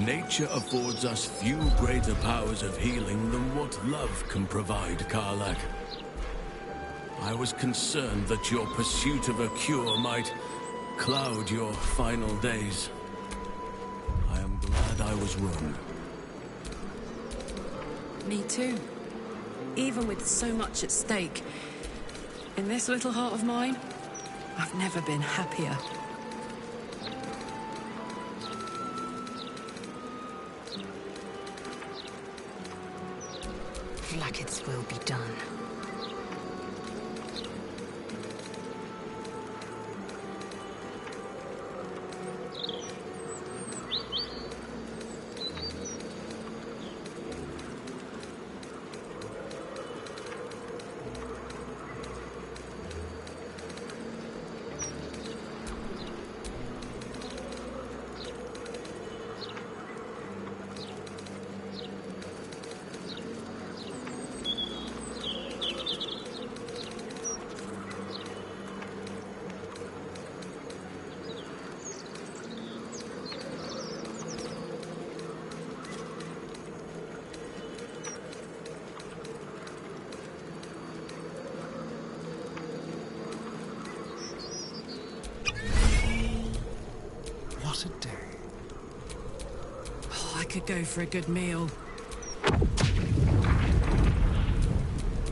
Nature affords us few greater powers of healing than what love can provide, Karlach. I was concerned that your pursuit of a cure might cloud your final days. I am glad I was wrong. Me too. Even with so much at stake, in this little heart of mine, I've never been happier. Blacket's will be done. What a day. Oh, I could go for a good meal.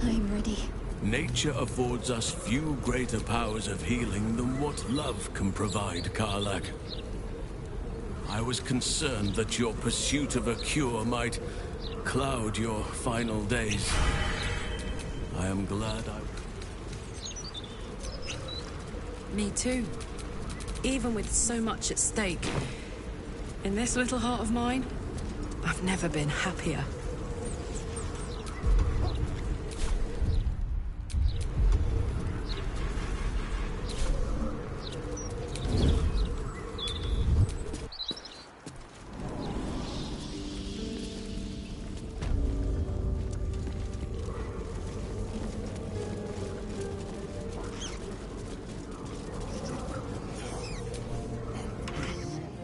I'm ready. Nature affords us few greater powers of healing than what love can provide, Karlach. I was concerned that your pursuit of a cure might cloud your final days. I am glad Me too. Even with so much at stake, in this little heart of mine, I've never been happier.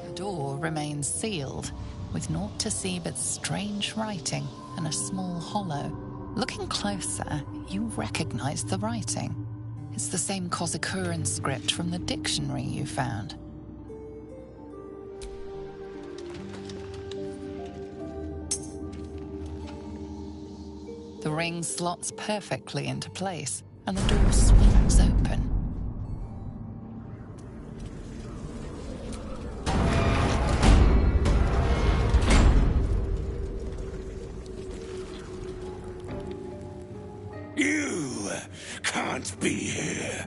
The door remains sealed, with naught to see but strange writing and a small hollow. Looking closer, you recognize the writing. It's the same Kozakuran script from the dictionary you found. The ring slots perfectly into place, and the door swings open. You can't be here.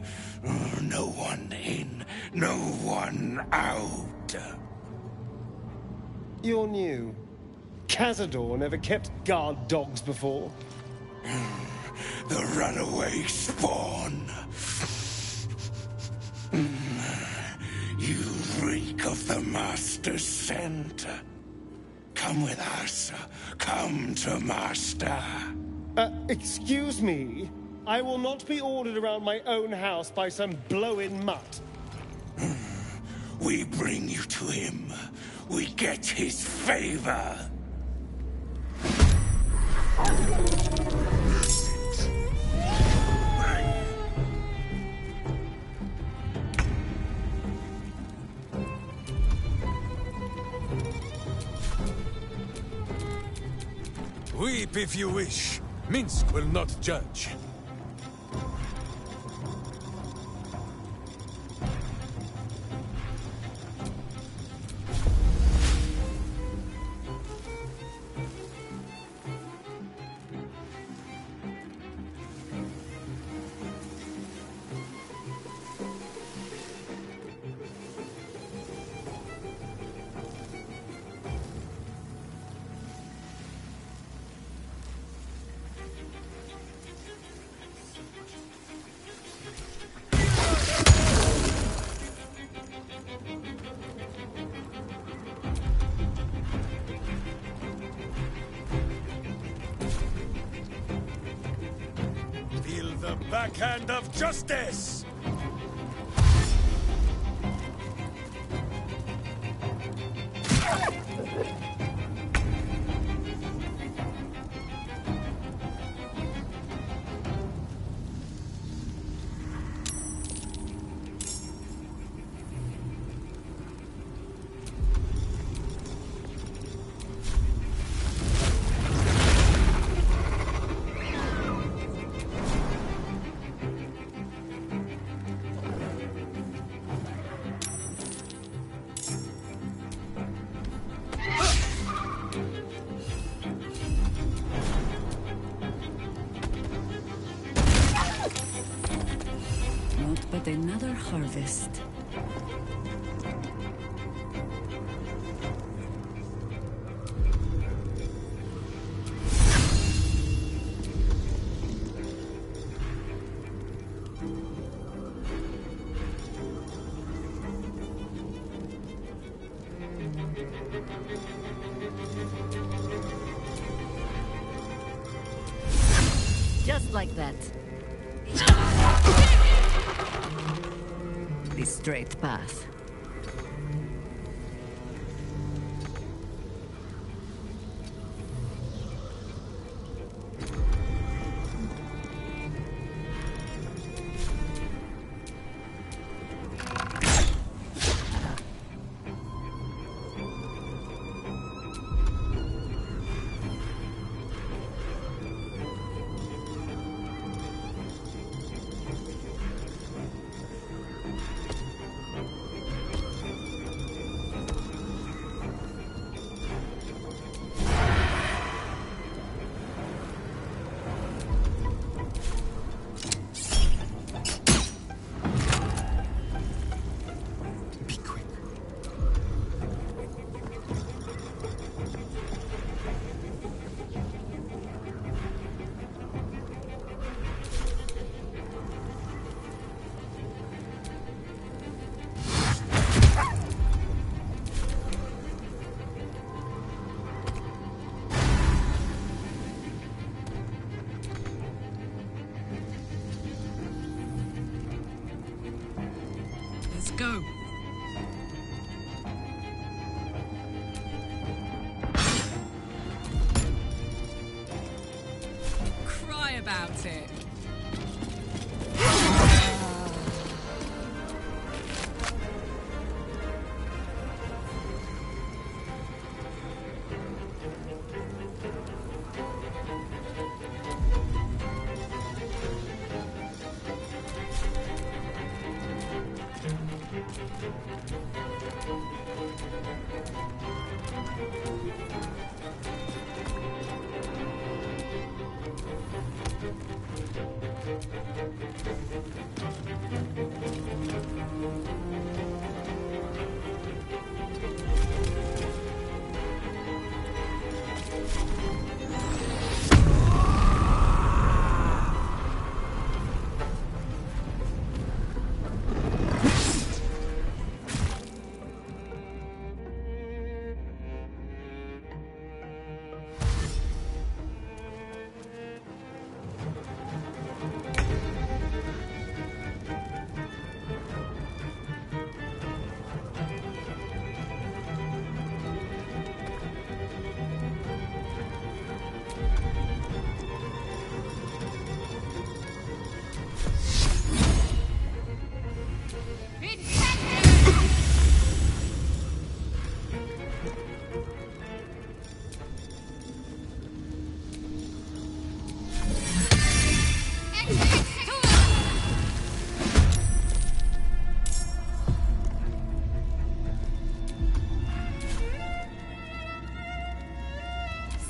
No one in, no one out. You're new. Cazador never kept guard dogs before. The runaway spawn. You reek of the Master's scent. Come with us. Come to Master. Excuse me? I will not be ordered around my own house by some blow-in mutt. We bring you to him. We get his favor. Weep if you wish. Minsk will not judge. The backhand of justice! yet another harvest. Just like that. The straight path. Let's go. Cry about it.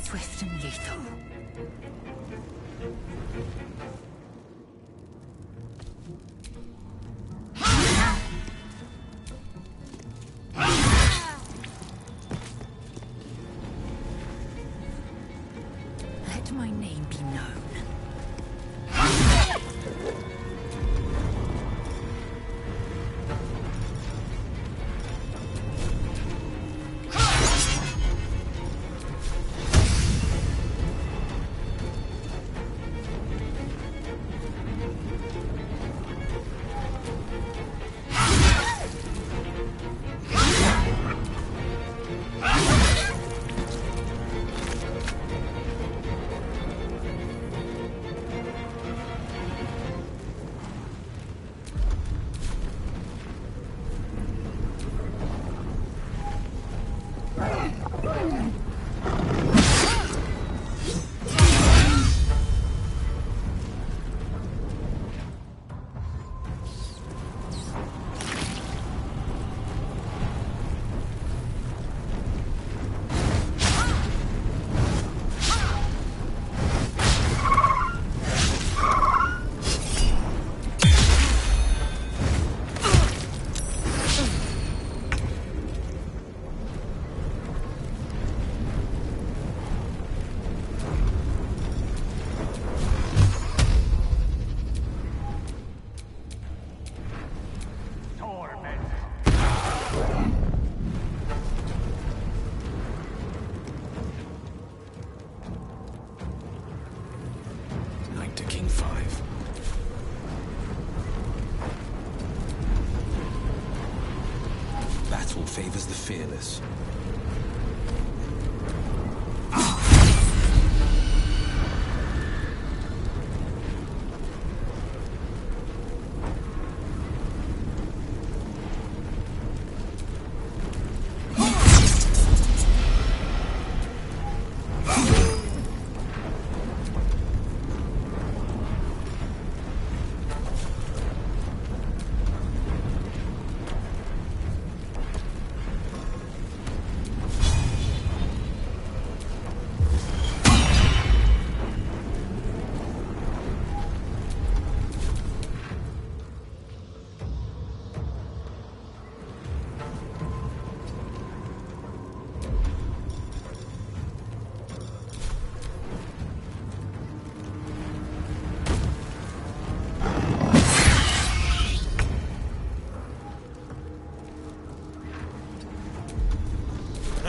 Swift and lethal. Let my name be known. fearless.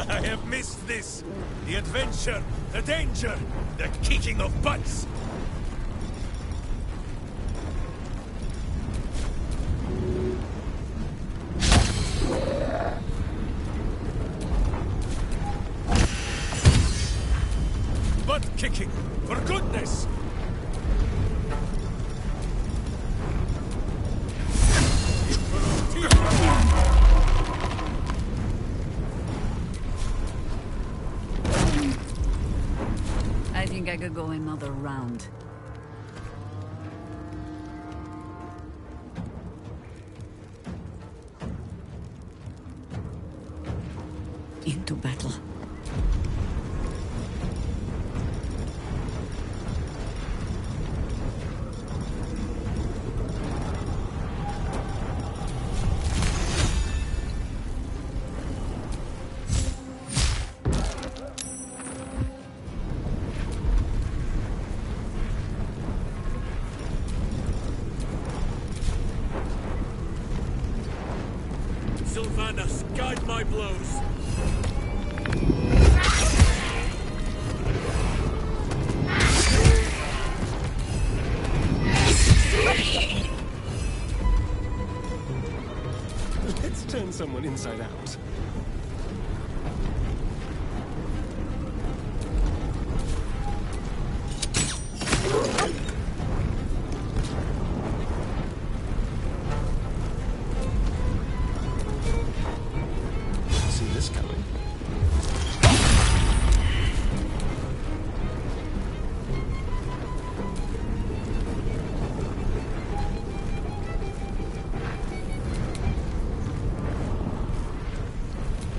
I have missed this. The adventure, the danger, the kicking of butts. Butt kicking, for goodness! I think I could go another round. Into battle. Sylvanas, guide my blows. Let's turn someone inside out. See this coming.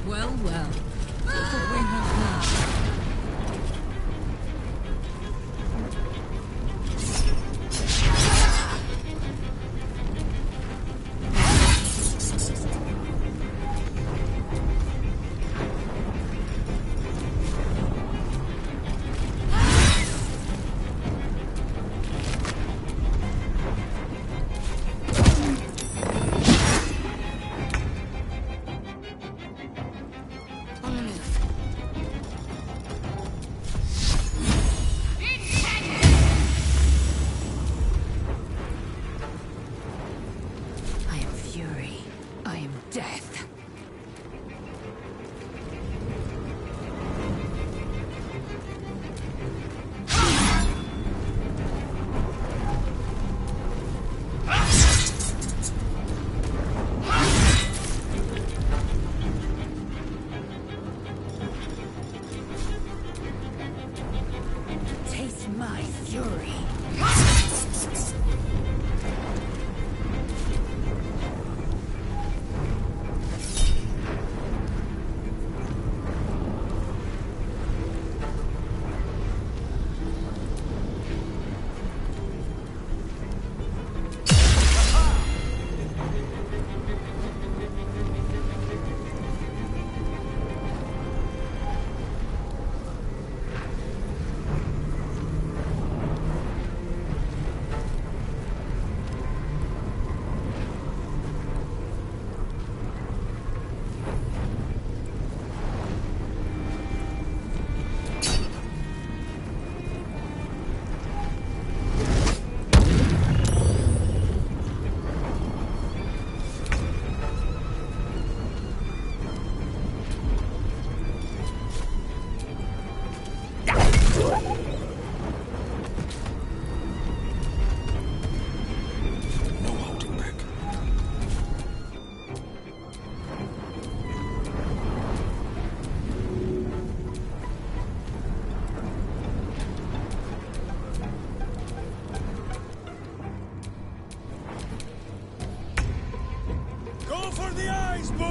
Well, well. Look what we have now. On the move. I am fury. I am death. Taste my fury. No holding back. Go for the eyes, Boo!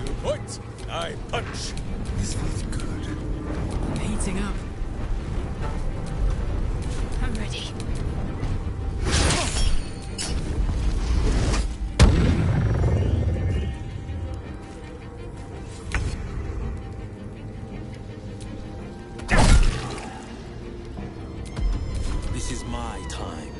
You point, I punch. This feels good. I'm heating up. I'm ready. This is my time.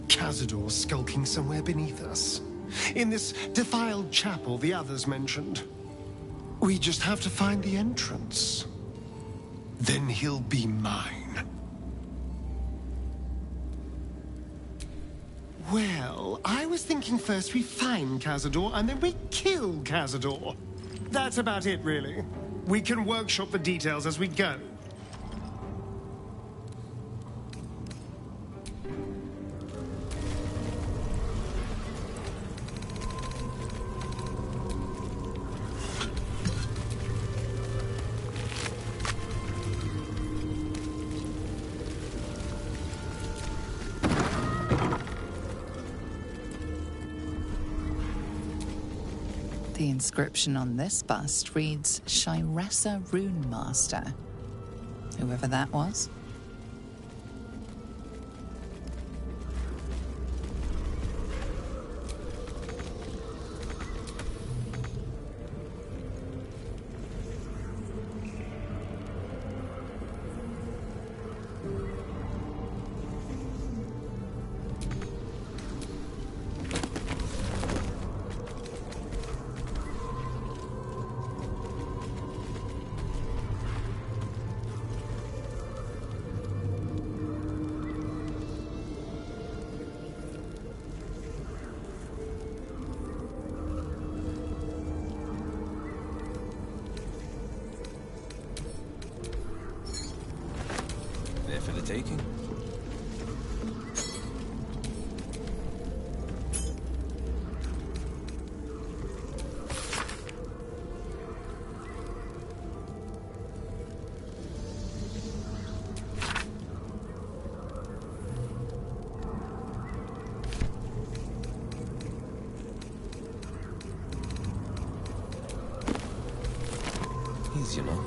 Cazador skulking somewhere beneath us. In this defiled chapel the others mentioned. We just have to find the entrance. Then he'll be mine. Well, I was thinking first we find Cazador and then we kill Cazador. That's about it, really. We can workshop the details as we go. The inscription on this bust reads Shiressa Rune Master. Whoever that was. There for the taking. Easy enough.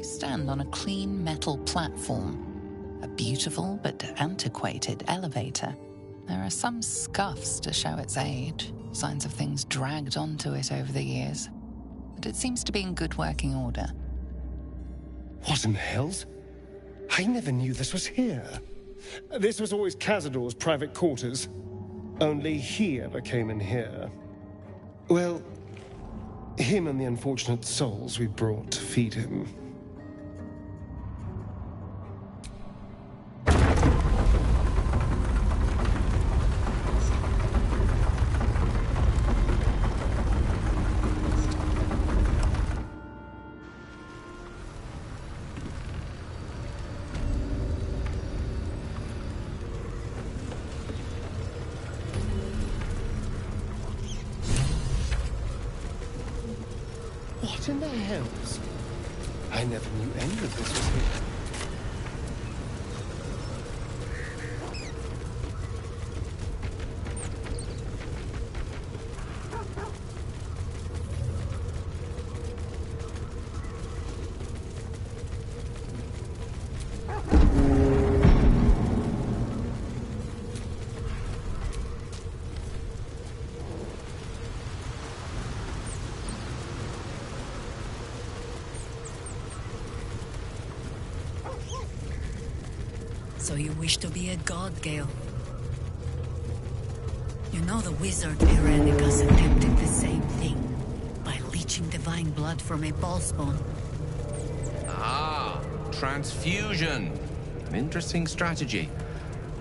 stand on a clean metal platform, a beautiful but antiquated elevator. There are some scuffs to show its age, signs of things dragged onto it over the years, but it seems to be in good working order. What in the hells? I never knew this was here. This was always Cazador's private quarters. Only he ever came in here. Well, him and the unfortunate souls we brought to feed him. What in the hells? I never knew any of this was here. So you wish to be a god, Gale? You know the wizard Irenicus attempted the same thing by leeching divine blood from a ballspawn. Ah, transfusion. An interesting strategy.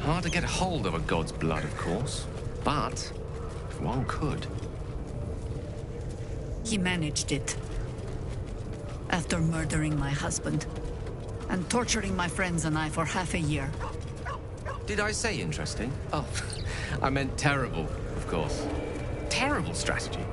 Hard to get hold of a god's blood, of course, but if one could. He managed it. After murdering my husband and torturing my friends and I for half a year. Did I say interesting? Oh, I meant terrible, of course. Terrible strategy.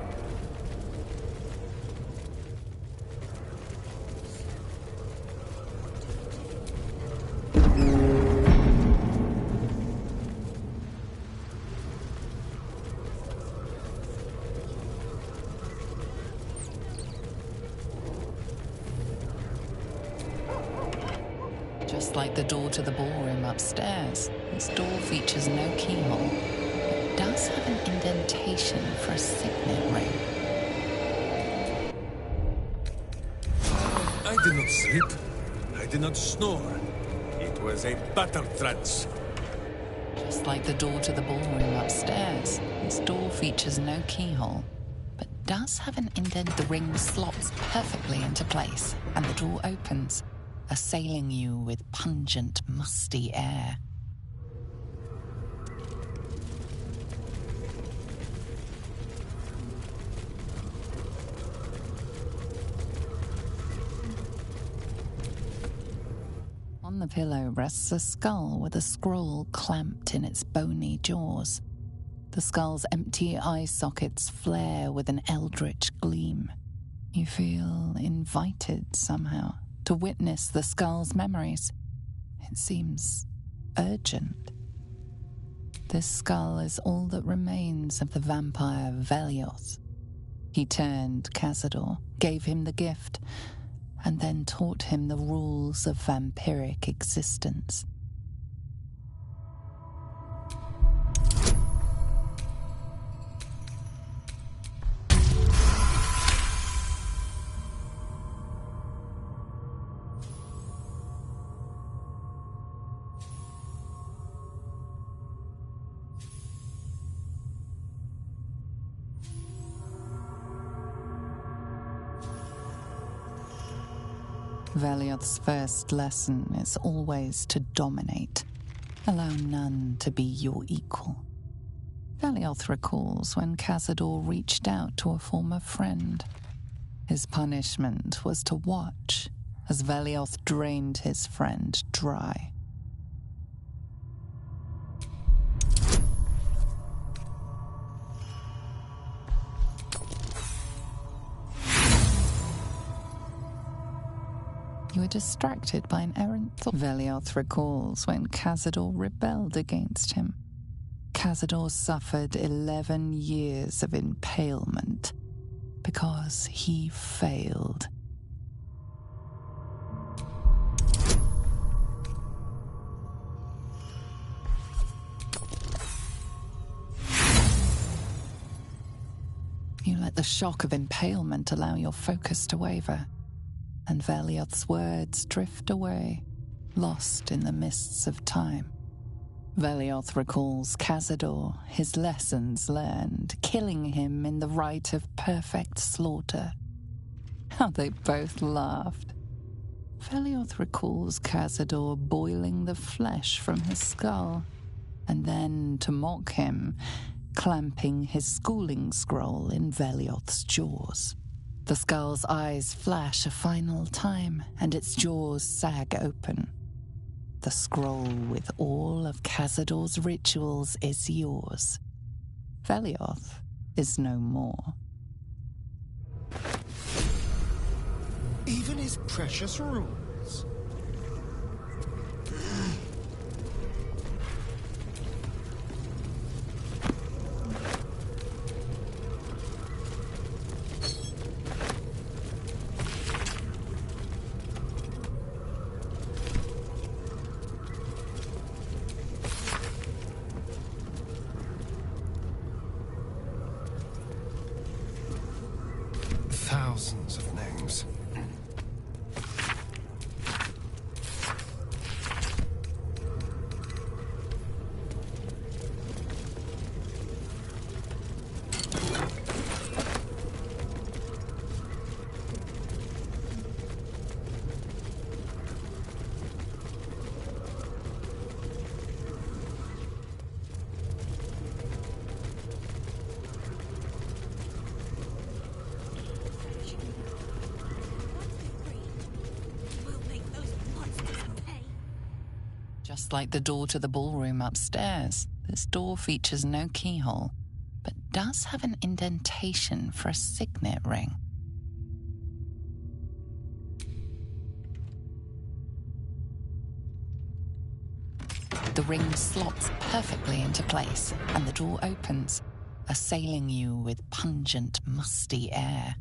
Just like the door to the ballroom upstairs, this door features no keyhole, but does have an indentation for a signet ring. I did not sleep. I did not snore. It was a battle trance. Just like the door to the ballroom upstairs, this door features no keyhole, but does have an indent. The ring slots perfectly into place, and the door opens, assailing you with pungent, musty air. On the pillow rests a skull with a scroll clamped in its bony jaws. The skull's empty eye sockets flare with an eldritch gleam. You feel invited somehow to witness the skull's memories. It seems urgent. This skull is all that remains of the vampire Velioth. He turned Cazador, gave him the gift, and then taught him the rules of vampiric existence. Velioth's first lesson is always to dominate. Allow none to be your equal. Velioth recalls when Cazador reached out to a former friend. His punishment was to watch as Velioth drained his friend dry. You were distracted by an errant thought. Velioth recalls when Cazador rebelled against him. Cazador suffered 11 years of impalement because he failed. the shock of impalement allow your focus to waver, and Velioth's words drift away, lost in the mists of time. Velioth recalls Cazador, his lessons learned, killing him in the rite of perfect slaughter. How they both laughed. Velioth recalls Cazador boiling the flesh from his skull, and then, to mock him, clamping his schooling scroll in Velioth's jaws. The skull's eyes flash a final time, and its jaws sag open. The scroll with all of Cazador's rituals is yours. Velioth is no more. Even his precious rules. Thousands of names. Just like the door to the ballroom upstairs, this door features no keyhole, but does have an indentation for a signet ring. The ring slots perfectly into place, and the door opens, assailing you with pungent, musty air.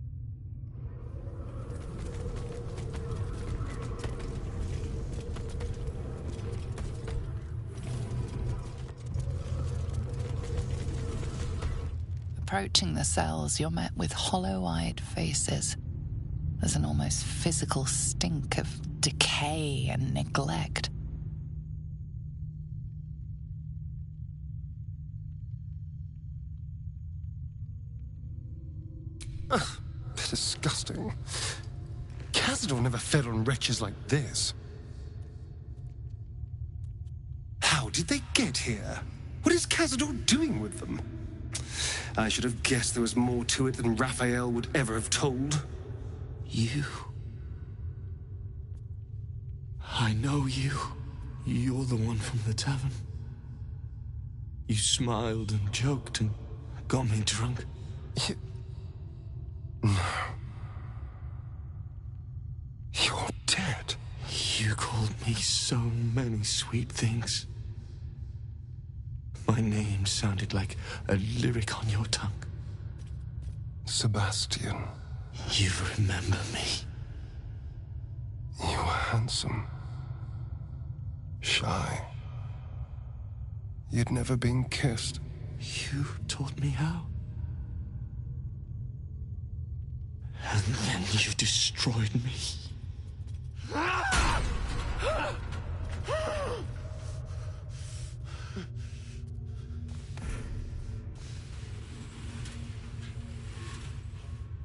Approaching the cells, you're met with hollow-eyed faces. There's an almost physical stink of decay and neglect. Ugh, disgusting. Cazador never fed on wretches like this. How did they get here? What is Cazador doing with them? I should have guessed there was more to it than Raphael would ever have told. You. I know you. You're the one from the tavern. You smiled and joked and got me drunk. No. You're dead. You called me so many sweet things. My name sounded like a lyric on your tongue. Sebastian. You remember me. You were handsome. Shy. You'd never been kissed. You taught me how. And then you destroyed me.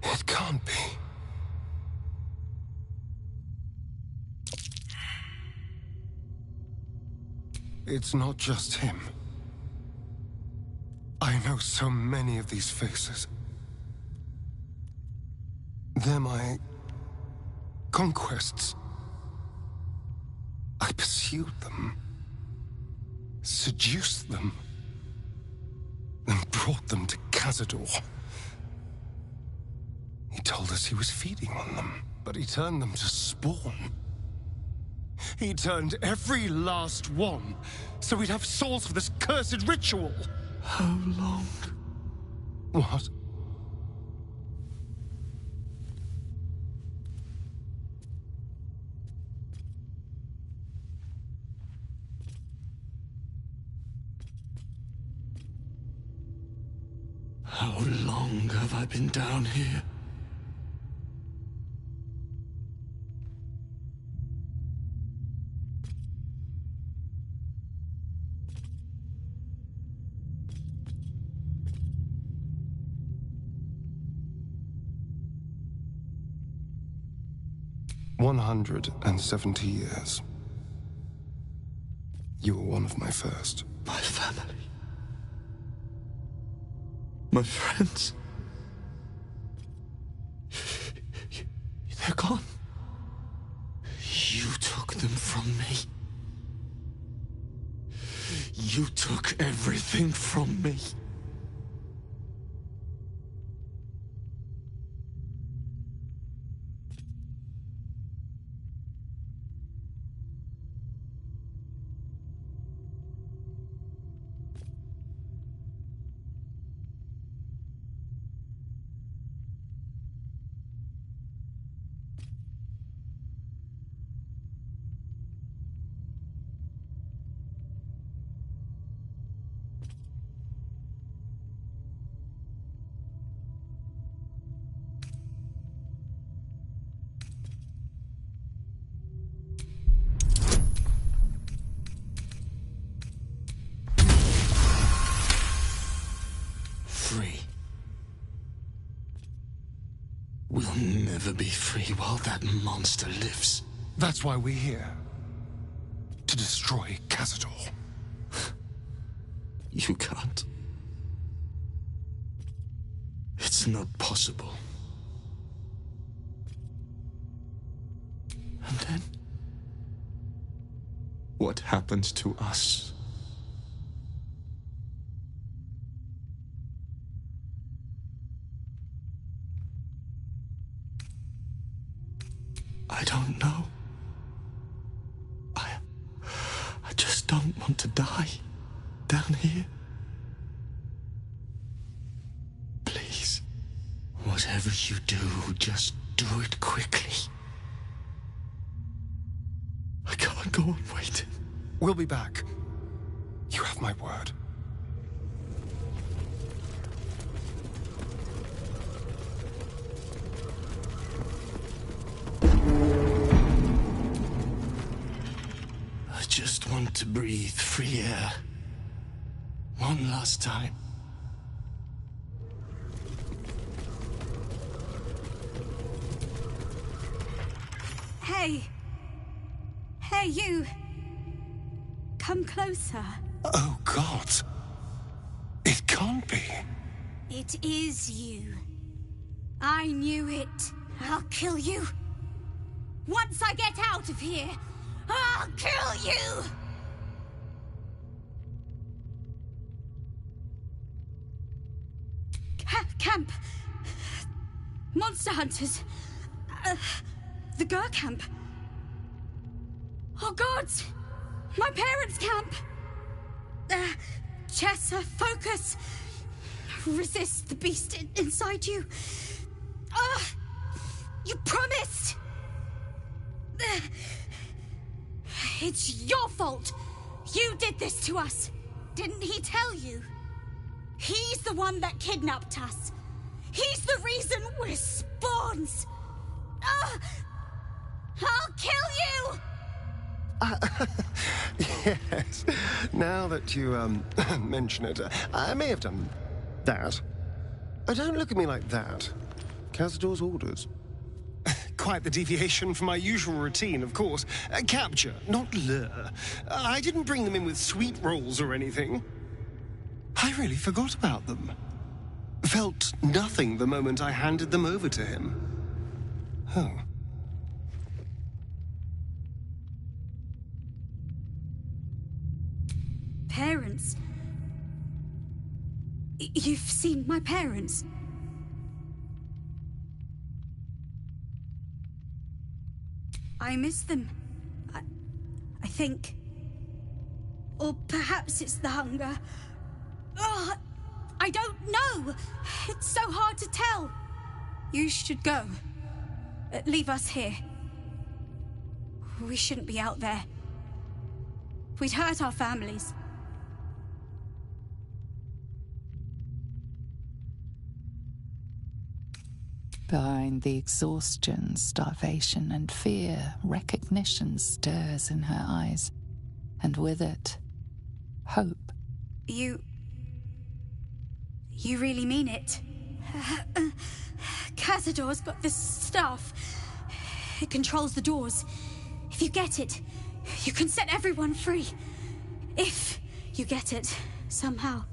It can't be. It's not just him. I know so many of these faces. They're my conquests. I pursued them, seduced them, then brought them to Cazador. He told us he was feeding on them, but he turned them to spawn. He turned every last one, so we'd have souls for this cursed ritual. How long? What? How long have I been down here? "170 years. You were one of my first. My family. My friends. They're gone. You took them from me. You took everything from me. Free. We'll never be free while that monster lives. That's why we're here. To destroy Cazador. You can't. It's not possible. And then? What happens to us? I don't know. I just don't want to die down here. Please. Whatever you do, just do it quickly. I can't go on waiting. We'll be back. You have my word. I just want to breathe free air. One last time. Hey! Hey, you! Come closer. Oh, God. It can't be. It is you. I knew it. I'll kill you. Once I get out of here, I'll kill you! Camp. Monster hunters. The Gur camp. Oh, gods! My parents' camp! Chessa, focus! Resist the beast inside you. You promised! It's your fault! You did this to us! Didn't he tell you? He's the one that kidnapped us! He's the reason we're spawns! I'll kill you! Yes. Now that you, mention it, I may have done that. Don't look at me like that. Cazador's orders. Quite the deviation from my usual routine, of course. Capture, not lure. I didn't bring them in with sweet rolls or anything. I really forgot about them. Felt nothing the moment I handed them over to him. Oh. Parents? You've seen my parents? I miss them. I think. Or perhaps it's the hunger. I don't know. It's so hard to tell. You should go. Leave us here. We shouldn't be out there. We'd hurt our families. Behind the exhaustion, starvation, and fear, recognition stirs in her eyes, and with it, hope. You really mean it? Cazador's got this stuff. It controls the doors. If you get it, you can set everyone free. If you get it, somehow.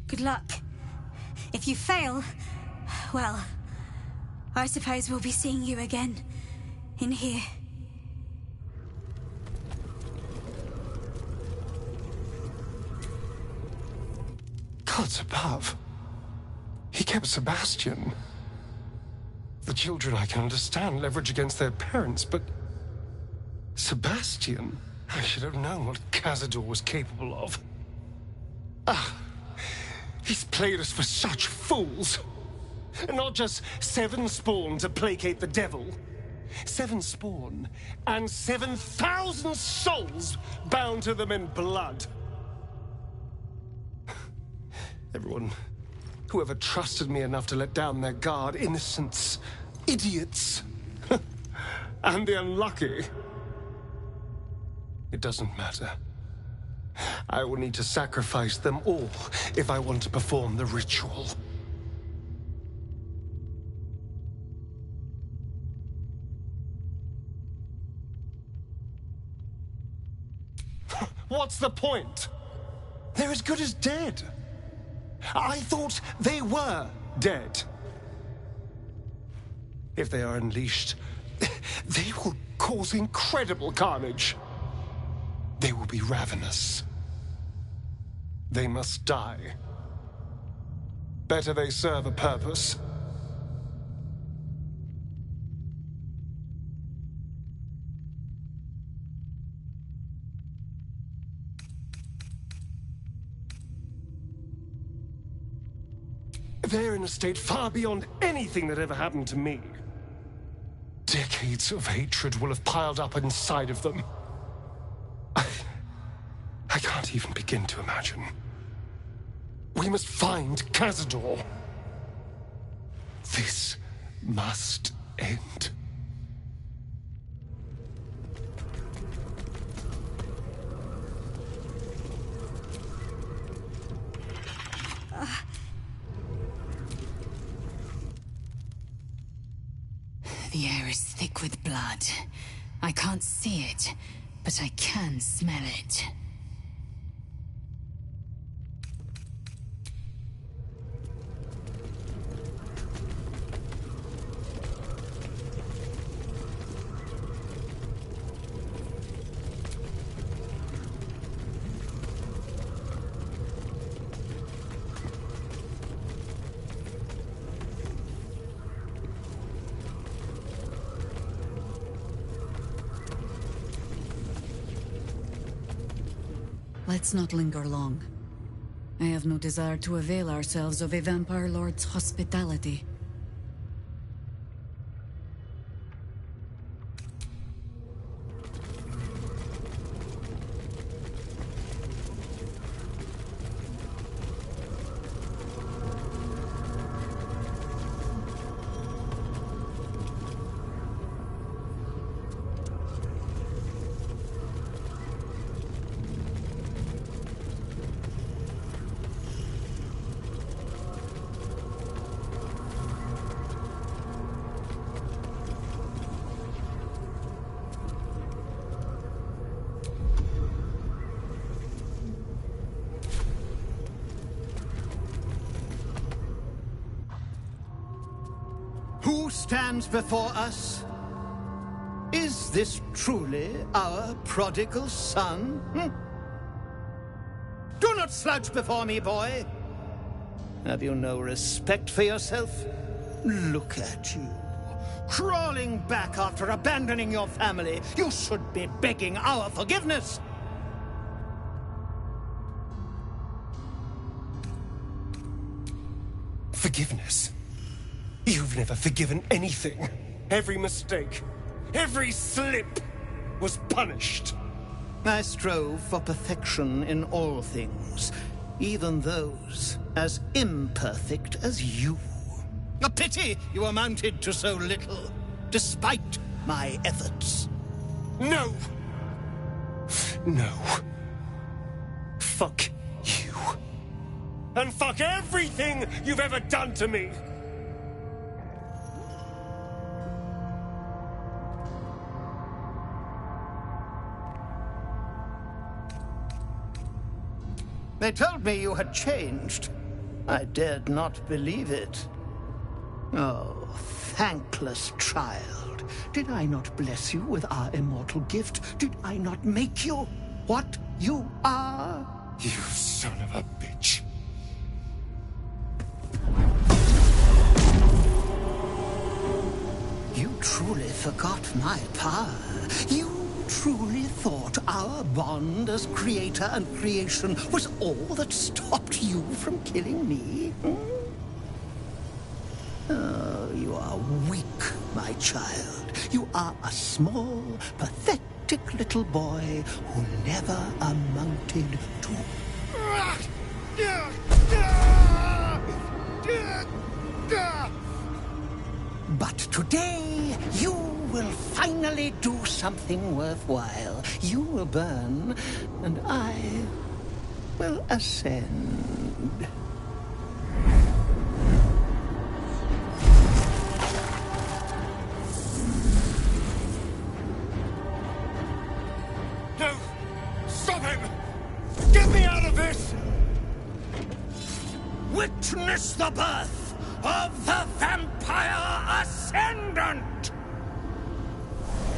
Good luck. If you fail, well, I suppose we'll be seeing you again in here. Gods above. He kept Sebastian. The children, I can understand, leverage against their parents, but Sebastian? I should have known what Cazador was capable of. He's played us for such fools. Not just 7 spawn to placate the devil. 7 spawn and 7,000 souls bound to them in blood. Everyone, whoever trusted me enough to let down their guard, innocents, idiots, and the unlucky. It doesn't matter. I will need to sacrifice them all if I want to perform the ritual. What's the point? They're as good as dead. I thought they were dead. If they are unleashed, they will cause incredible carnage. They will be ravenous. They must die. Better they serve a purpose. They're in a state far beyond anything that ever happened to me. Decades of hatred will have piled up inside of them. I can't even begin to imagine. We must find Cazador. This must end. The air is thick with blood. I can't see it, but I can smell it. Let's not linger long. I have no desire to avail ourselves of a vampire lord's hospitality. Who stands before us? Is this truly our prodigal son? Do not slouch before me, boy. Have you no respect for yourself? Look at you. Crawling back after abandoning your family. You should be begging our forgiveness. Forgiveness? You've never forgiven anything. Every mistake, every slip was punished. I strove for perfection in all things. even those as imperfect as you. A pity you amounted to so little, despite my efforts. No! No. Fuck you. And fuck everything you've ever done to me! They told me you had changed. I dared not believe it. Oh, thankless child. Did I not bless you with our immortal gift? Did I not make you what you are? You son of a bitch. You truly forgot my power. You truly thought our bond as creator and creation was all that stopped you from killing me? Hmm? Oh, you are weak, my child. You are a small, pathetic little boy who never amounted to... But today, you will finally do something worthwhile. You will burn, and I will ascend. No! Stop him! Get me out of this! Witness the birth of the Vampire Ascendant!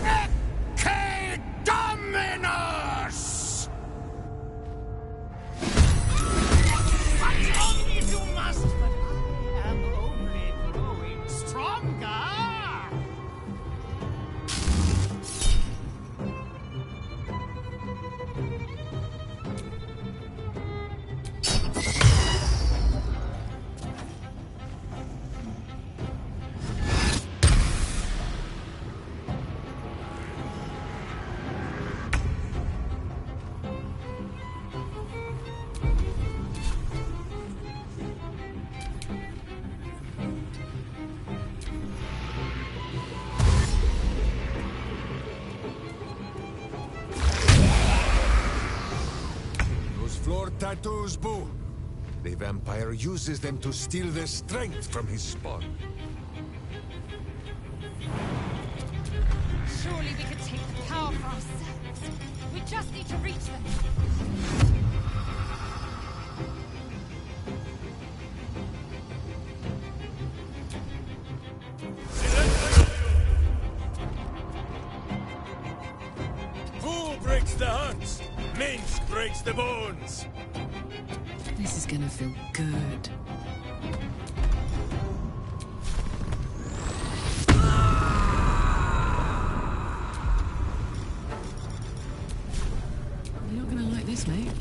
Ecce Dominus! But only you must, but I am only growing stronger! Floor tattoos, Boo. The vampire uses them to steal the strength from his spawn. Surely we could take the power for ourselves. We just need to reach them. Fool breaks the hearts. Minsk breaks the bones. This is gonna feel good. You're not gonna like this, mate.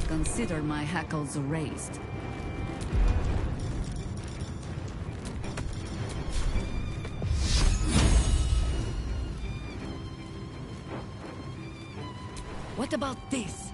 Consider my hackles raised. What about this?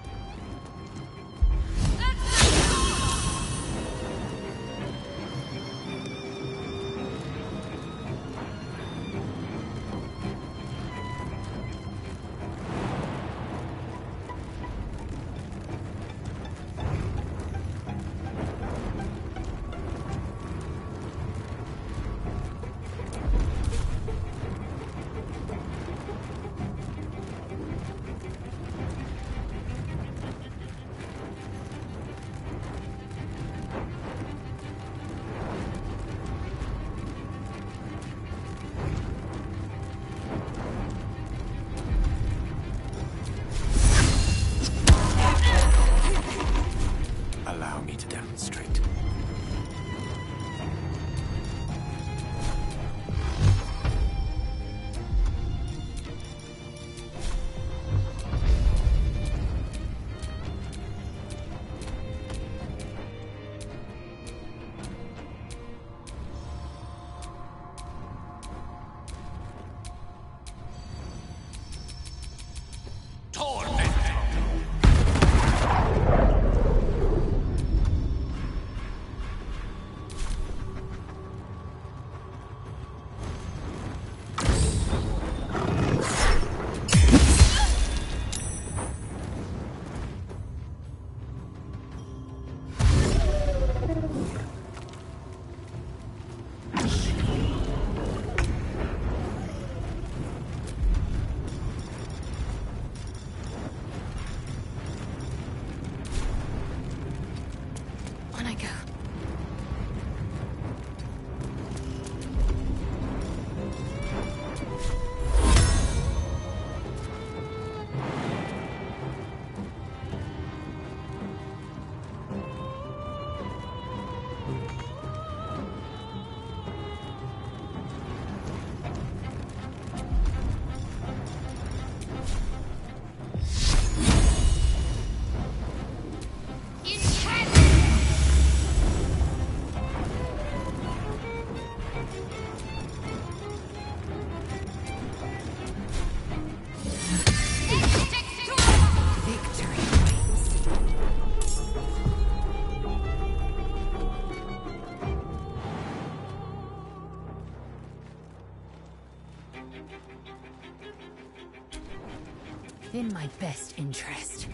within my best interest.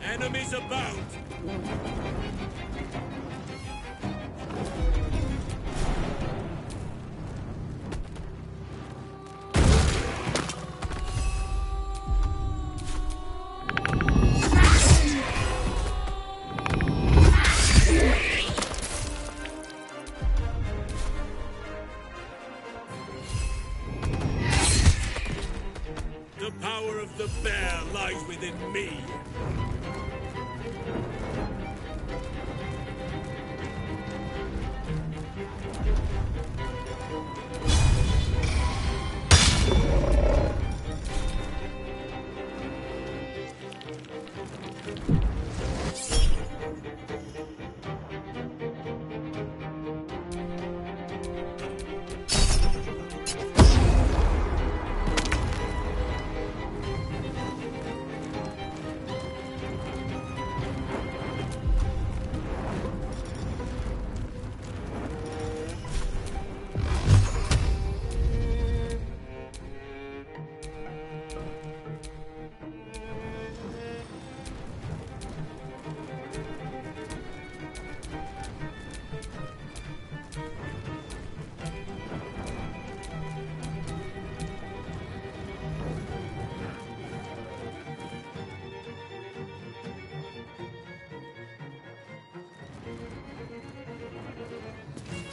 Enemies abound! The power of the bear lies within me.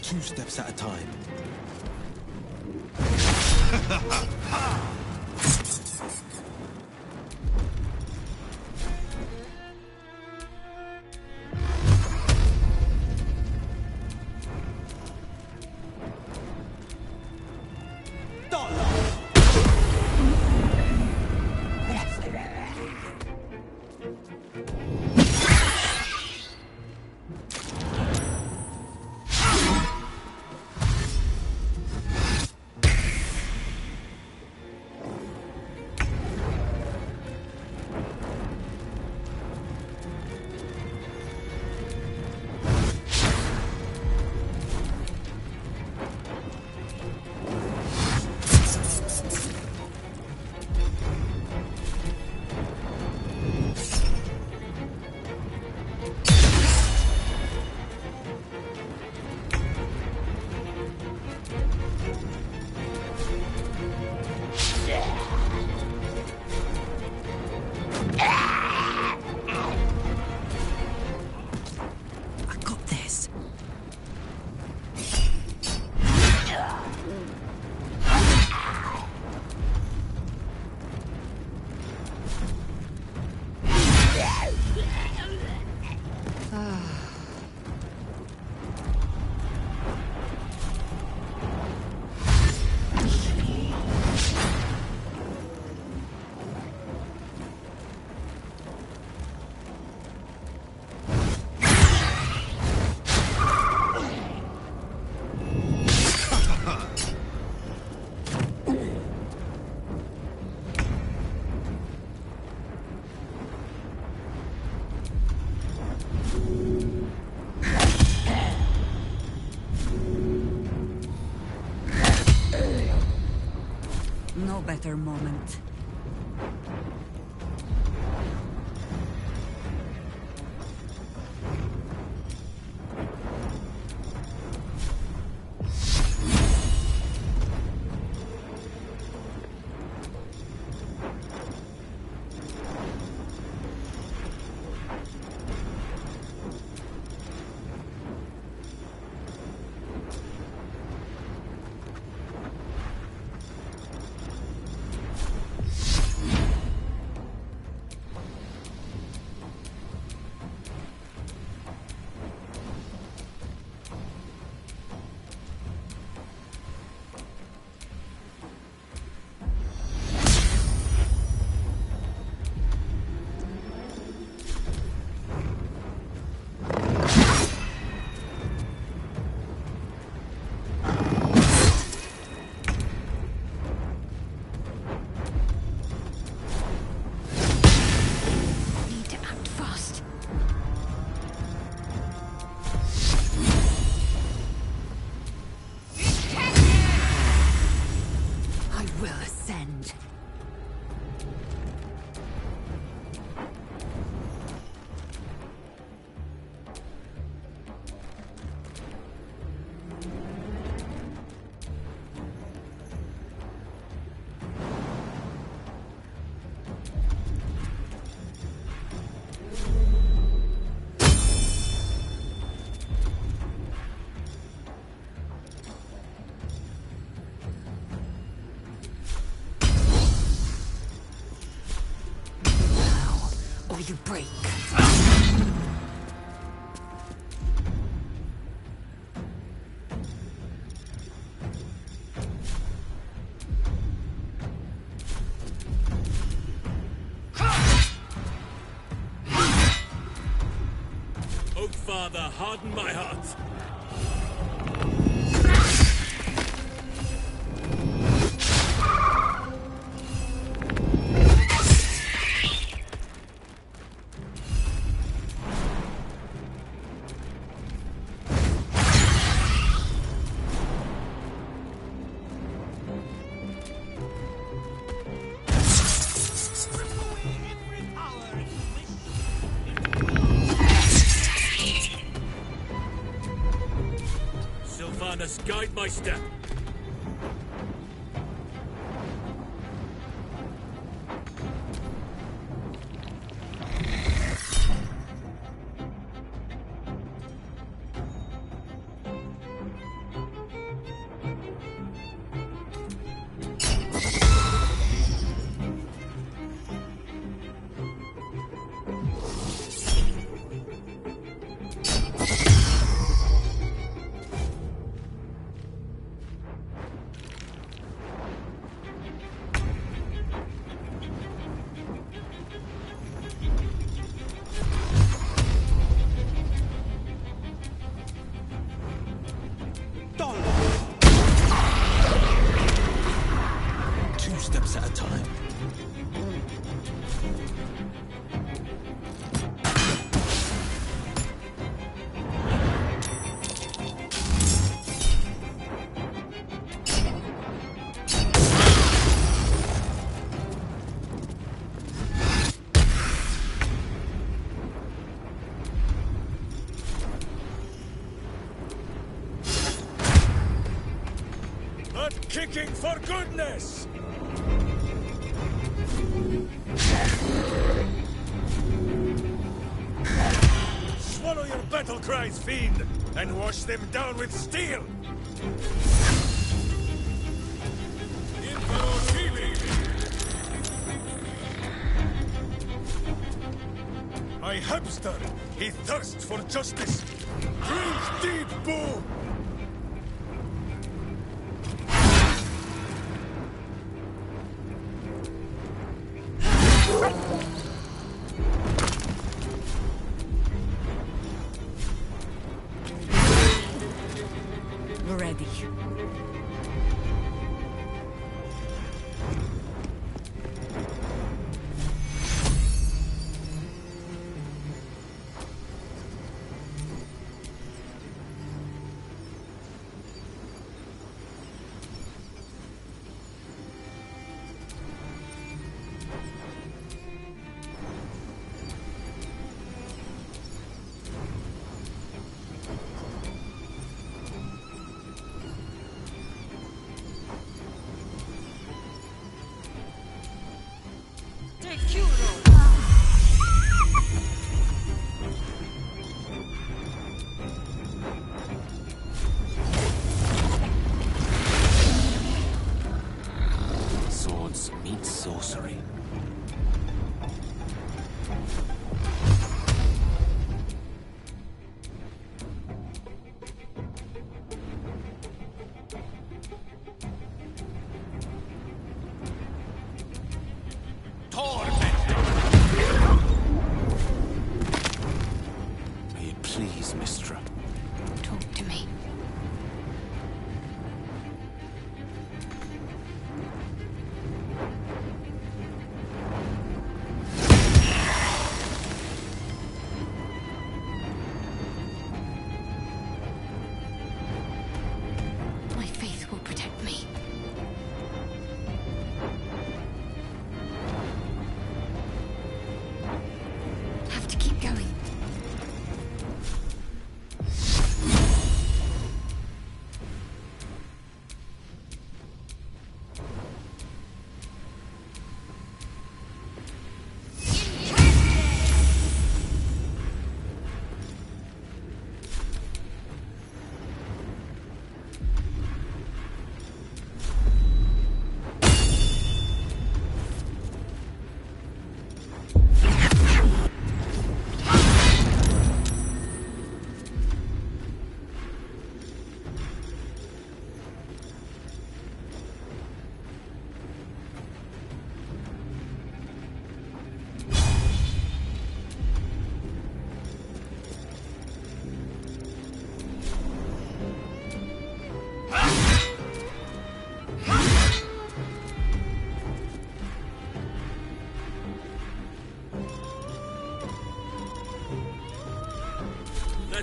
Two steps at a time. No better moment. before you break. Oak Father, harden my heart. Sylvanas, guide my step. Two steps at a time. Not kicking for goodness! Swallow your battle cries, fiend, and wash them down with steel! My hamster, he thirsts for justice! Drink deep, boo! Ready.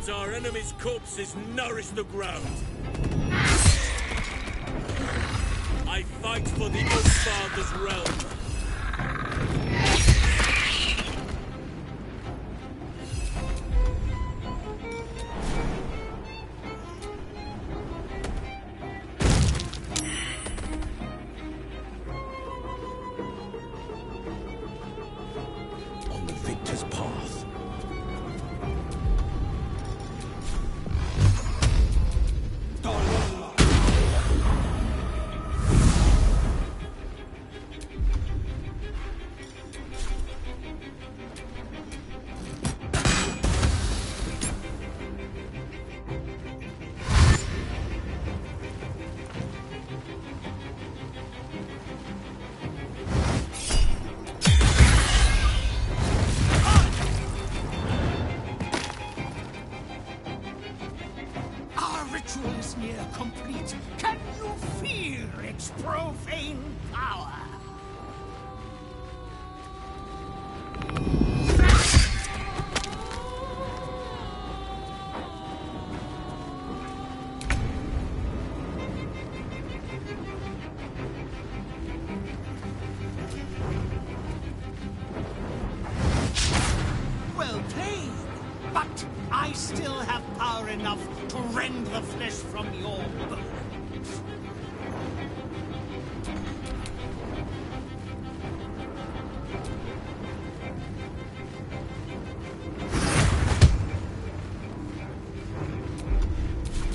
as our enemies' corpses nourish the ground. I fight for the Oak Father's realm. On the victor's path. Our ritual is near complete. Can you feel its profane power? Well played, but I still have power enough to rend the flesh from your bones.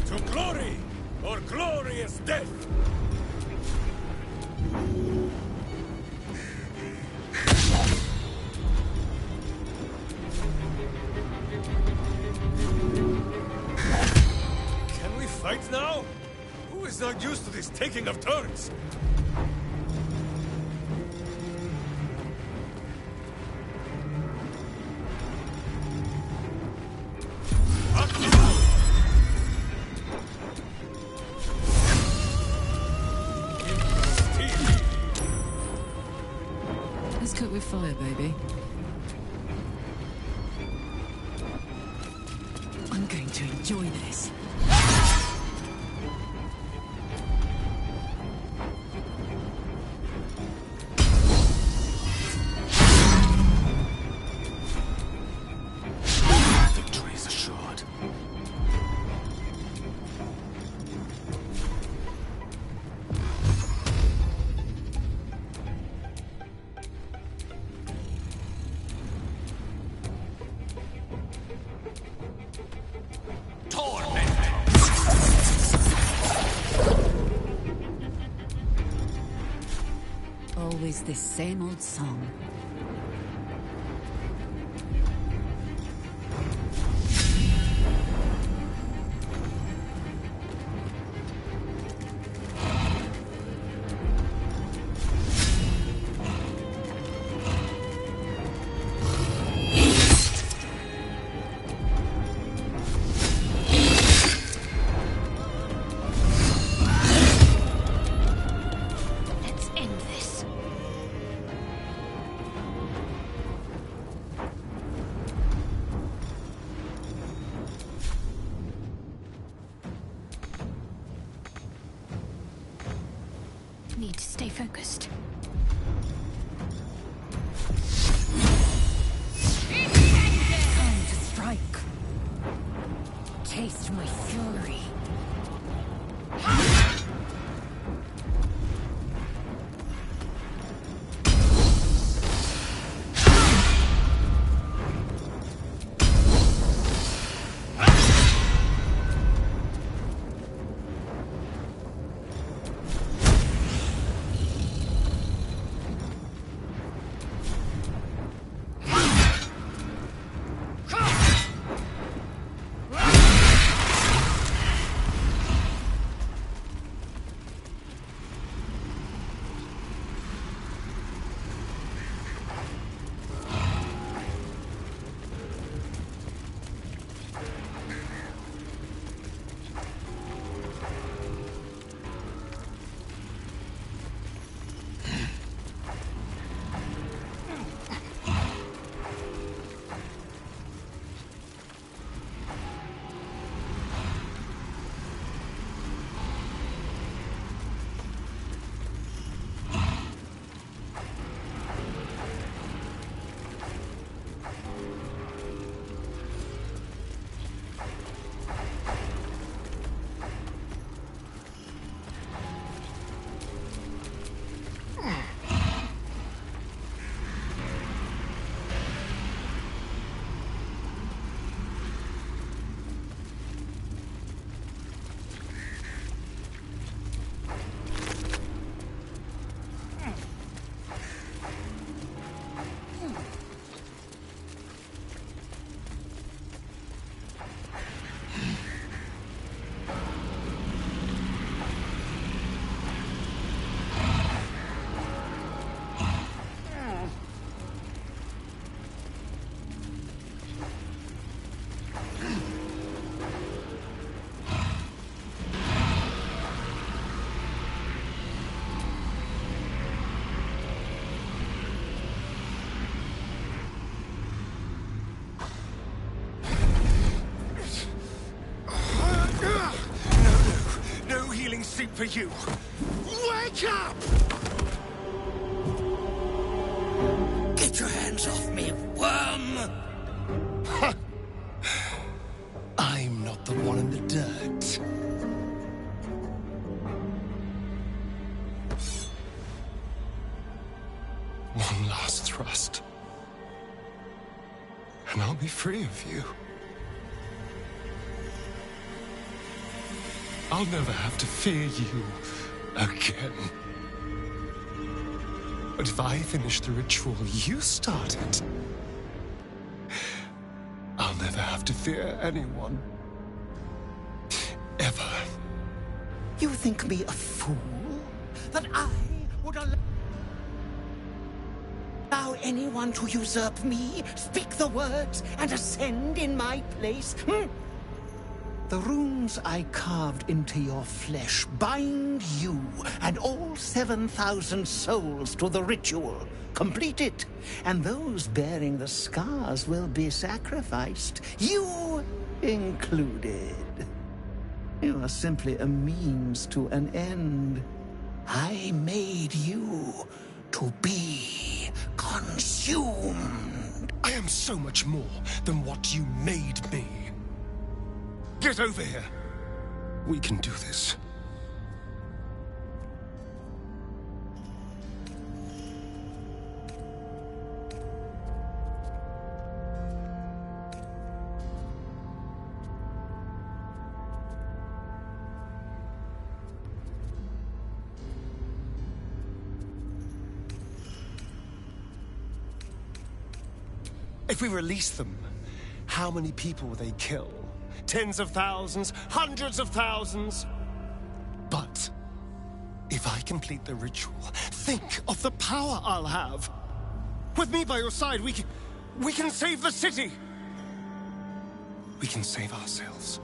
To glory, or glorious death! Can we fight now? Who is not used to this taking of turns? Let's cook with fire, baby. I'm going to enjoy this. Victory is assured. Always this same old song. Let's end this. Need to stay focused. Time to strike. Taste my fury. for you! Wake up! Get your hands off me, worm! I'm not the one in the dirt. One last thrust. And I'll be free of you. I'll never have to fear you again. But if I finish the ritual you started, I'll never have to fear anyone. Ever. You think me a fool? That I would allow anyone to usurp me, speak the words, and ascend in my place? The runes I carved into your flesh bind you and all 7,000 souls to the ritual. Complete it, and those bearing the scars will be sacrificed, you included. You are simply a means to an end. I made you to be consumed. I am so much more than what you made me. Get over here. We can do this. If we release them, how many people will they kill? Tens of thousands, hundreds of thousands. But if I complete the ritual, think of the power I'll have. With me by your side, we can save the city. We can save ourselves.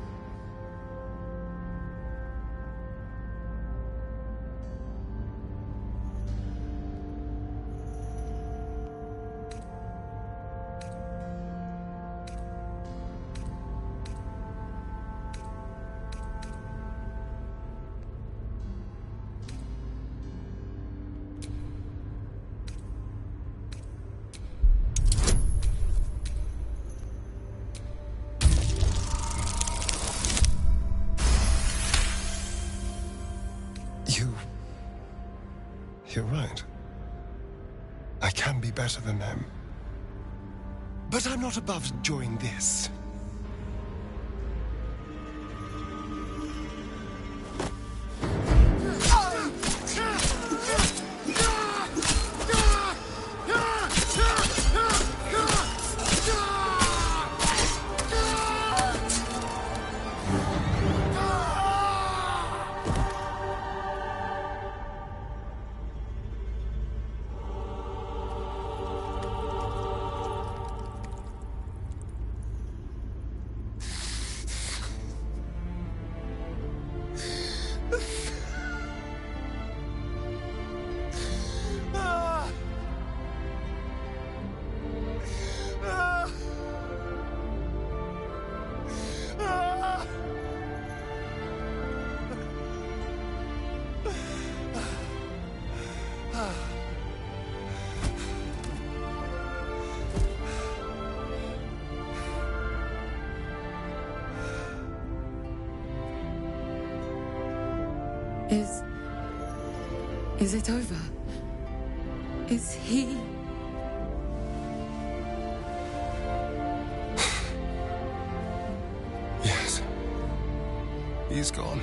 You're right. I can be better than them. But I'm not above enjoying this. Is it over? Is he... Yes. He's gone.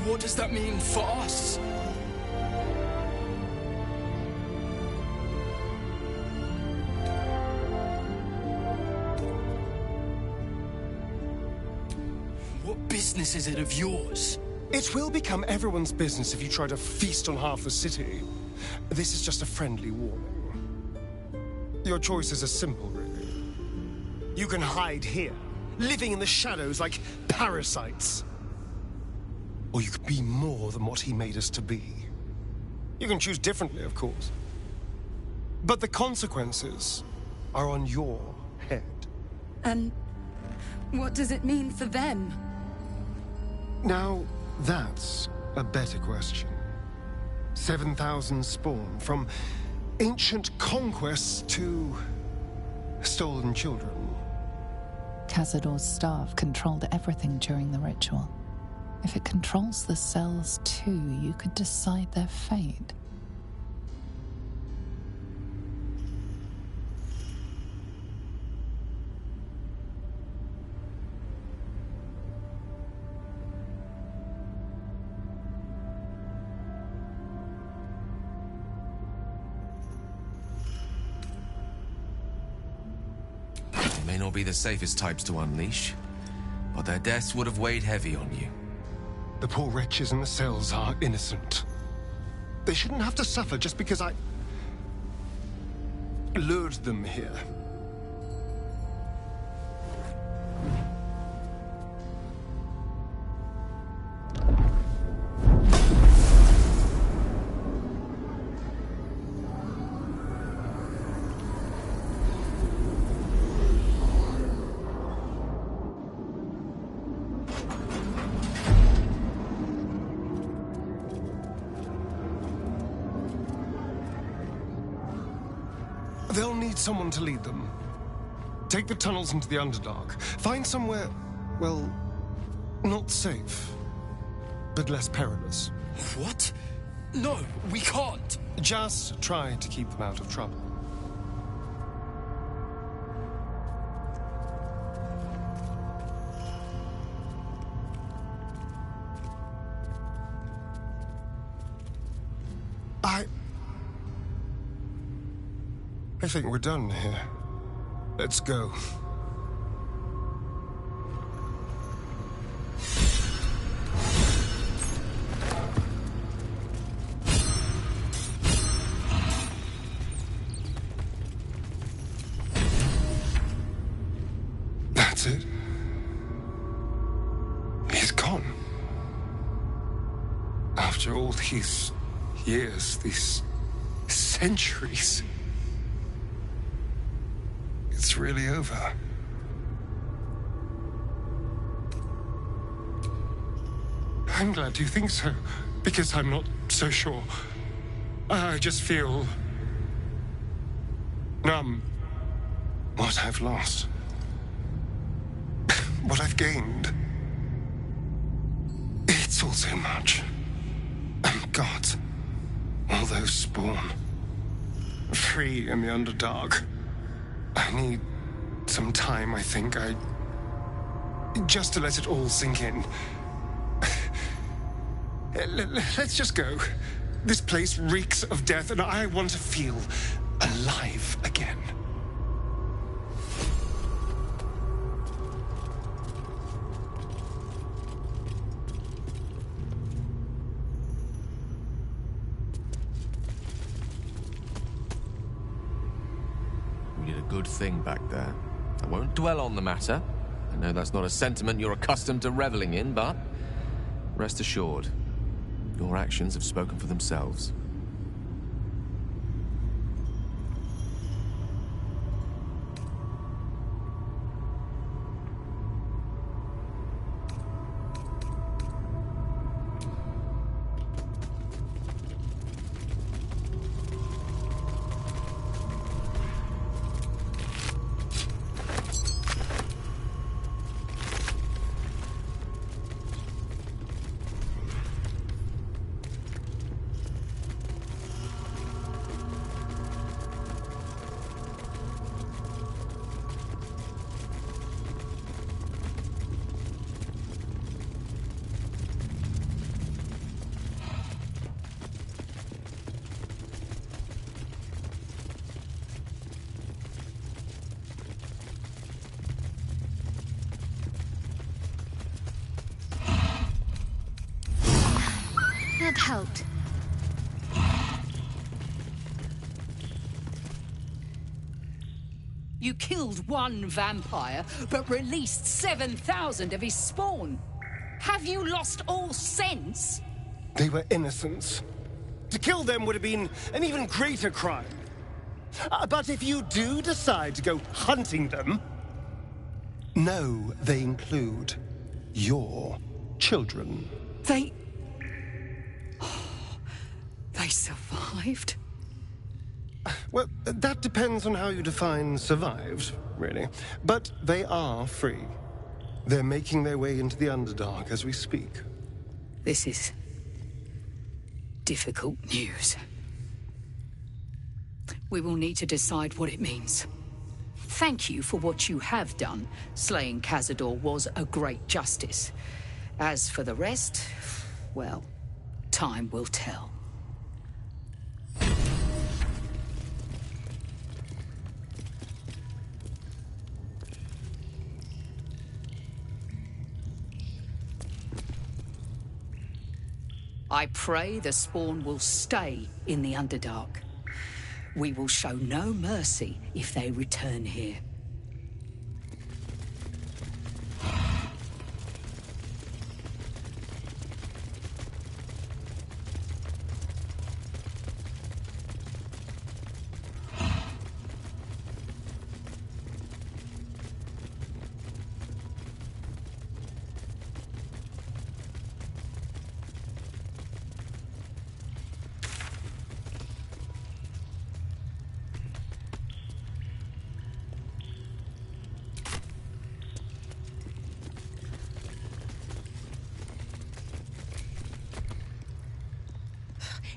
What does that mean for us? What business is it of yours? It will become everyone's business if you try to feast on half the city. This is just a friendly warning. Your choices are simple, really. You can hide here, living in the shadows like parasites. Or you could be more than what he made us to be. You can choose differently, of course. But the consequences are on your head. And what does it mean for them? Now, that's a better question. 7,000 spawn, from ancient conquests to stolen children. Cazador's staff controlled everything during the ritual. If it controls the cells too, you could decide their fate. They may not be the safest types to unleash, but their deaths would have weighed heavy on you. The poor wretches in the cells are innocent. They shouldn't have to suffer just because I lured them here. They'll need someone to lead them. Take the tunnels into the Underdark. Find somewhere, well, not safe, but less perilous. What? No, we can't. Just try to keep them out of trouble. I think we're done here. Let's go. That's it. He's gone. After all these years, these centuries. It's really over. I'm glad you think so, because I'm not so sure. I just feel numb. What I've lost. What I've gained. It's all so much. And God, all those spawn. Free in the Underdark. I need some time, I think. Just to let it all sink in. Let's just go. This place reeks of death, and I want to feel alive again. Good thing back there. I won't dwell on the matter. I know that's not a sentiment you're accustomed to reveling in, but rest assured, your actions have spoken for themselves. That helped. You killed one vampire, but released 7,000 of his spawn. Have you lost all sense? They were innocents. To kill them would have been an even greater crime. But if you do decide to go hunting them, know they include your children. survived? Well, that depends on how you define survived, really. But they are free. They're making their way into the Underdark as we speak. This is difficult news. We will need to decide what it means. Thank you for what you have done. Slaying Cazador was a great justice. As for the rest, well, time will tell. I pray the spawn will stay in the Underdark. We will show no mercy if they return here.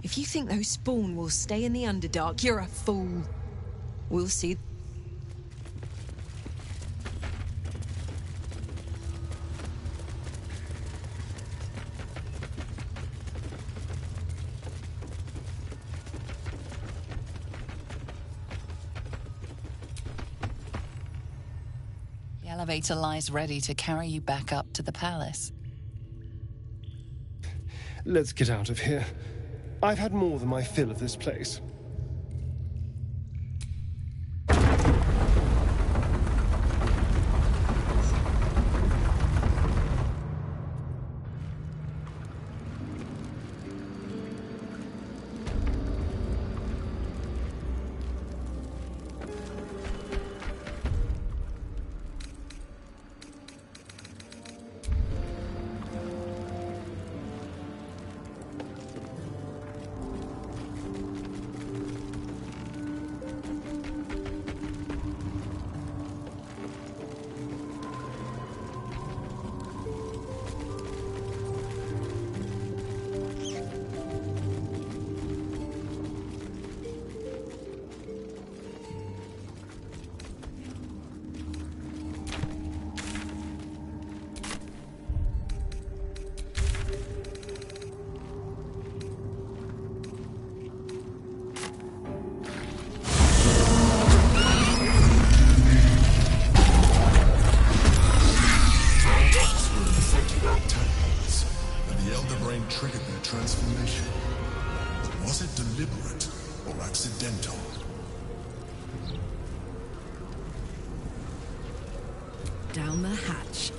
If you think those spawn will stay in the Underdark, you're a fool. We'll see. The elevator lies ready to carry you back up to the palace. Let's get out of here. I've had more than my fill of this place. Down the hatch.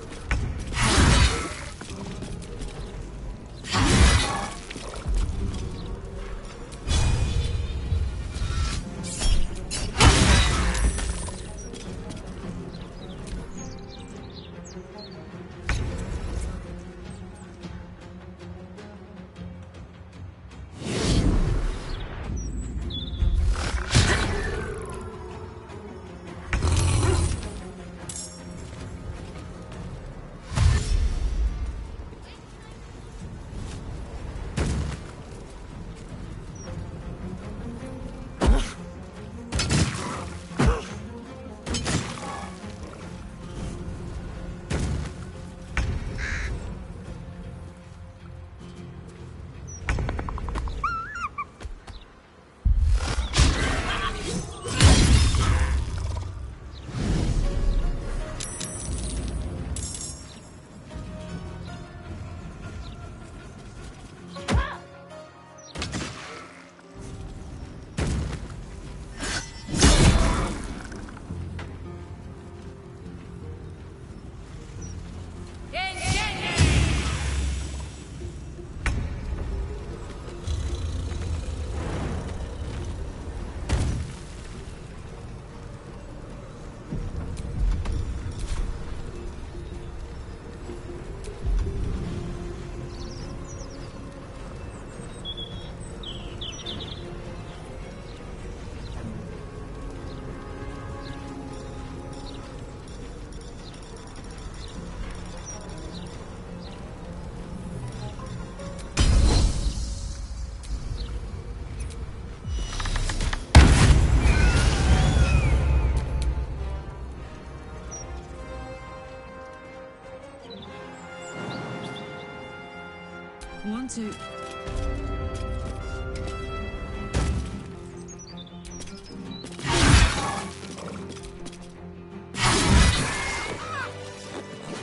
want to.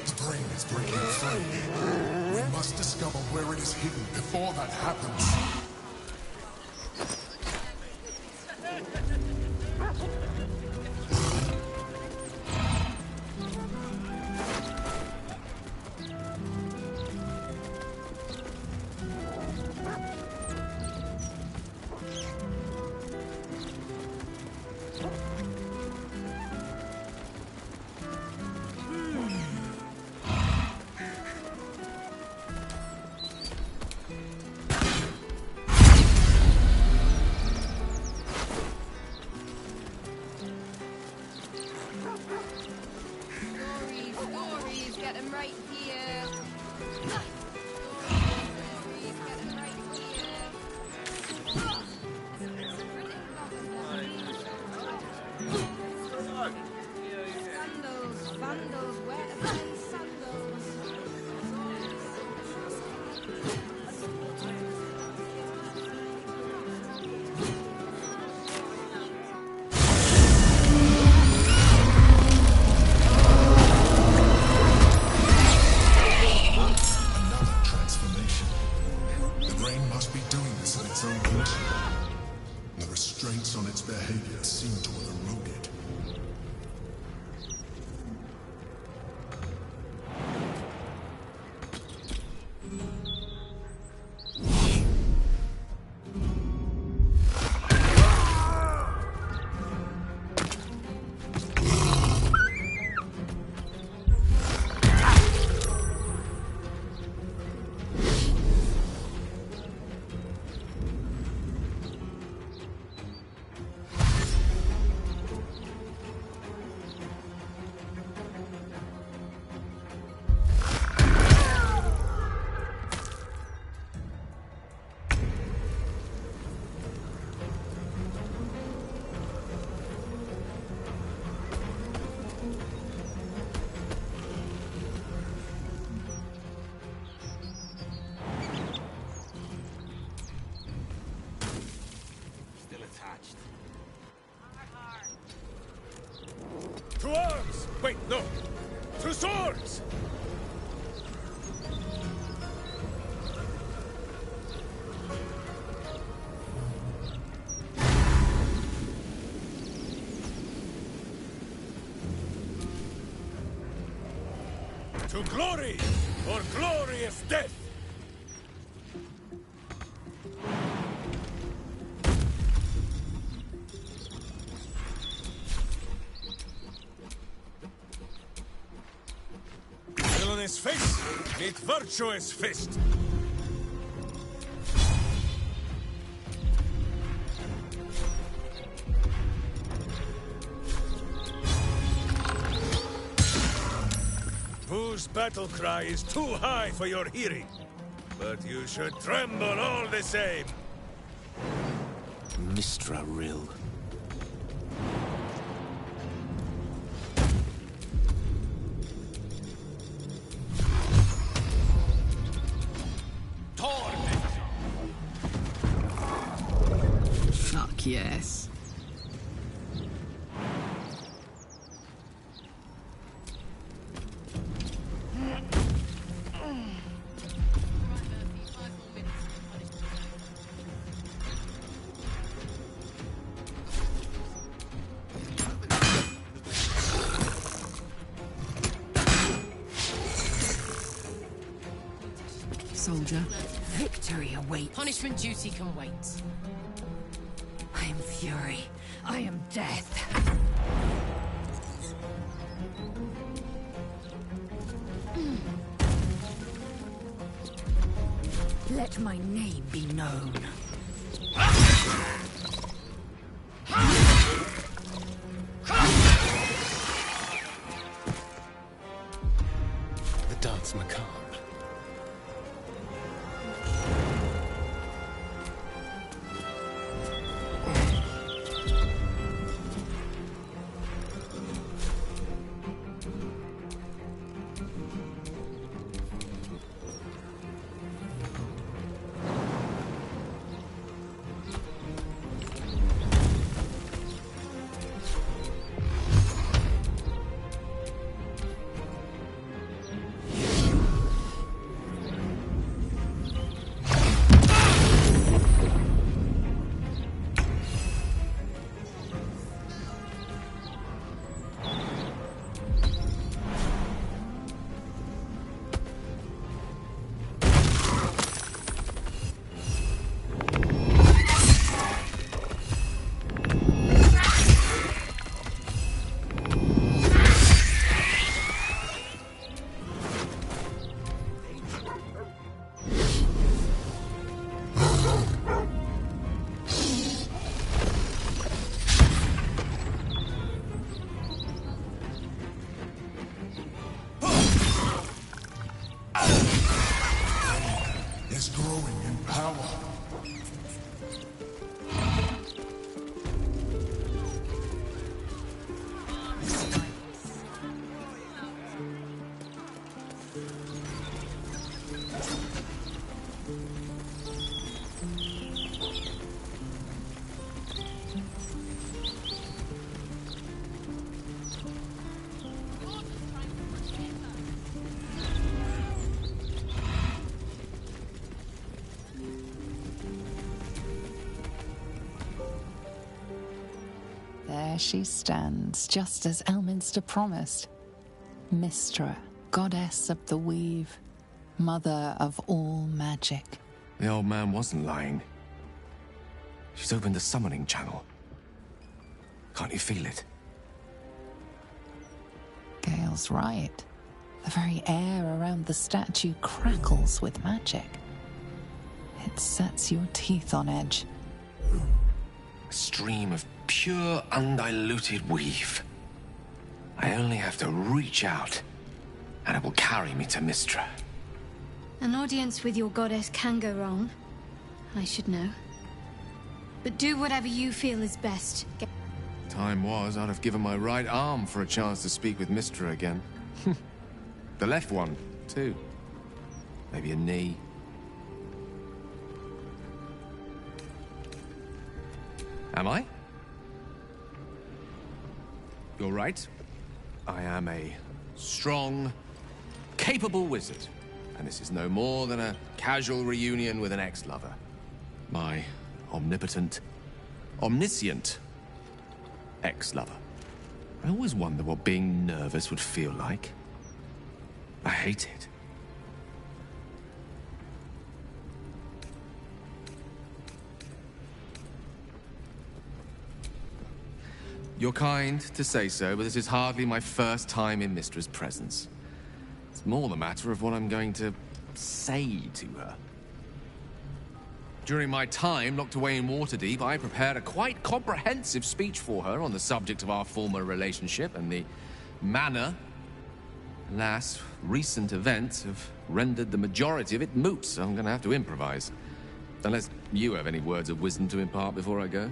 The brain is breaking free. We must discover where it is hidden before that happens. Stories, get them right here. Sandals, vandals, where to find sandals? Another transformation. The brain must be doing this at its own volition. The restraints on its behavior seem to have eroded. Still attached. To arms! Wait, no! To swords! To glory! Or glorious death! Villainous face, meet virtuous fist. Whose battle cry is too high for your hearing, but you should tremble all the same. Mistra Rill. Fuck yes. Soldier, victory awaits. Punishment duty can wait. I am fury. I am death. Let my name be known. The dance macabre. she stands, just as Elminster promised. Mystra, goddess of the weave, mother of all magic. The old man wasn't lying. She's opened the summoning channel. Can't you feel it? Gale's right. The very air around the statue crackles with magic. It sets your teeth on edge. A stream of pure, undiluted weave. I only have to reach out, and it will carry me to Mystra. An audience with your goddess can go wrong. I should know. But do whatever you feel is best. Time was, I'd have given my right arm for a chance to speak with Mystra again. The left one, too. Maybe a knee. Am I? You're right. I am a strong, capable wizard. And this is no more than a casual reunion with an ex-lover. My omnipotent, omniscient ex-lover. I always wonder what being nervous would feel like. I hate it. You're kind to say so, but this is hardly my first time in Mystra's presence. It's more the matter of what I'm going to say to her. During my time locked away in Waterdeep, I prepared a quite comprehensive speech for her on the subject of our former relationship and the manner. Alas, recent events have rendered the majority of it moot, so I'm going to have to improvise. Unless you have any words of wisdom to impart before I go.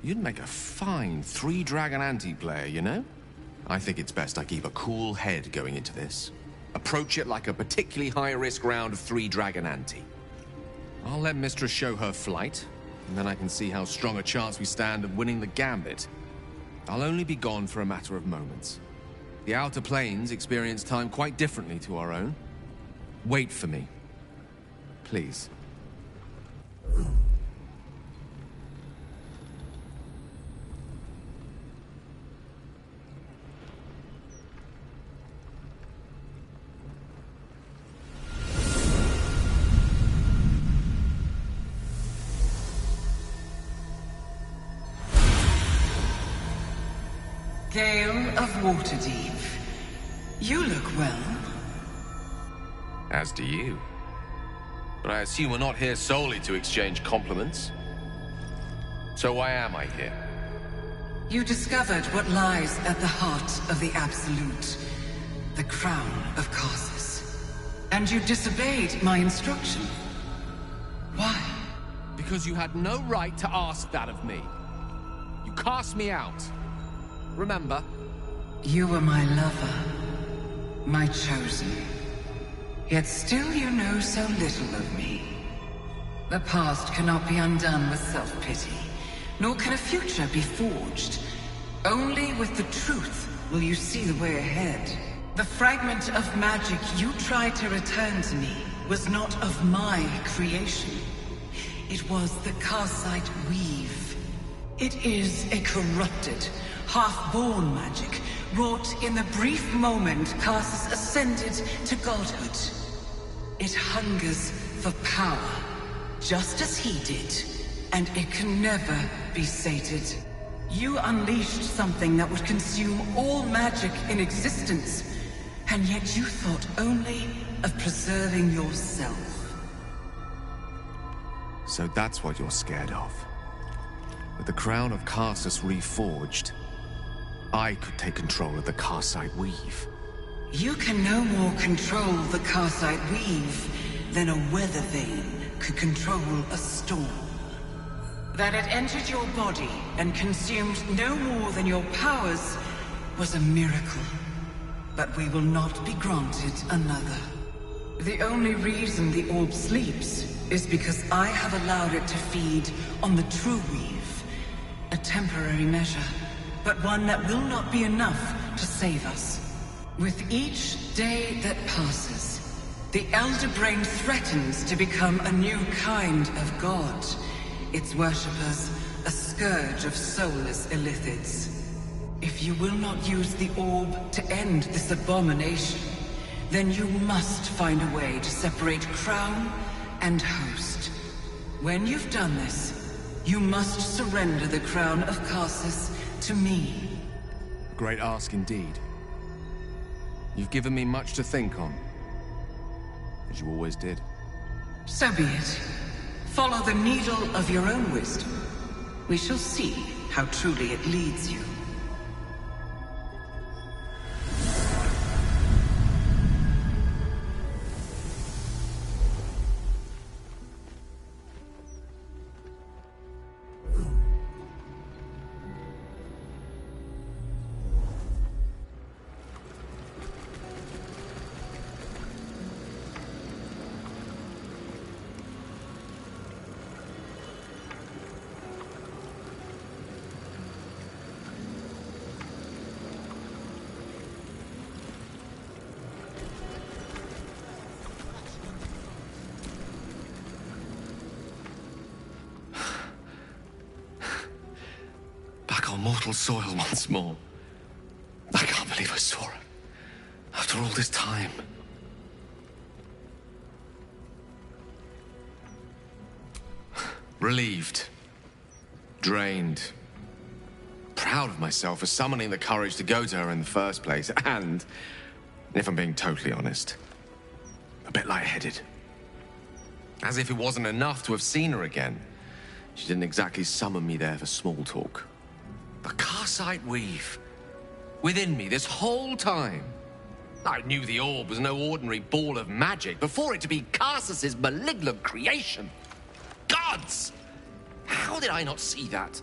You'd make a fine three-dragon anti-player, you know? I think it's best I keep a cool head going into this. Approach it like a particularly high-risk round of three-dragon ante. I'll let Mystra show her flight, and then I can see how strong a chance we stand of winning the gambit. I'll only be gone for a matter of moments. The Outer Planes experience time quite differently to our own. Wait for me. Please. Gale of Waterdeep. You look well. As do you. But I assume we're not here solely to exchange compliments. So why am I here? You discovered what lies at the heart of the Absolute, the crown of Karsus. And you disobeyed my instruction. Why? Because you had no right to ask that of me. You cast me out. Remember? You were my lover, my chosen. Yet still you know so little of me. The past cannot be undone with self-pity, nor can a future be forged. Only with the truth will you see the way ahead. The fragment of magic you tried to return to me was not of my creation. It was the Karsite weave. It is a corrupted, half-born magic, wrought in the brief moment Karsus ascended to godhood. It hungers for power, just as he did, and it can never be sated. You unleashed something that would consume all magic in existence, and yet you thought only of preserving yourself. So that's what you're scared of. With the crown of Karsus reforged, I could take control of the Karsite weave. You can no more control the Karsite weave than a weather vane could control a storm. That it entered your body and consumed no more than your powers was a miracle. But we will not be granted another. The only reason the orb sleeps is because I have allowed it to feed on the true weave. A temporary measure, but one that will not be enough to save us. With each day that passes, the Elder Brain threatens to become a new kind of god. Its worshippers, a scourge of soulless illithids. If you will not use the orb to end this abomination, then you must find a way to separate crown and host. When you've done this, you must surrender the crown of Karsus to me. A great ask indeed. You've given me much to think on, as you always did. So be it. Follow the needle of your own wisdom. We shall see how truly it leads you. Mortal soil once more. I can't believe I saw it. After all this time. Relieved. Drained. Proud of myself for summoning the courage to go to her in the first place. And, if I'm being totally honest, a bit lightheaded. As if it wasn't enough to have seen her again. She didn't exactly summon me there for small talk. The Karsite weave. Within me this whole time. I knew the orb was no ordinary ball of magic before it to be Karsus's malignant creation. Gods! How did I not see that?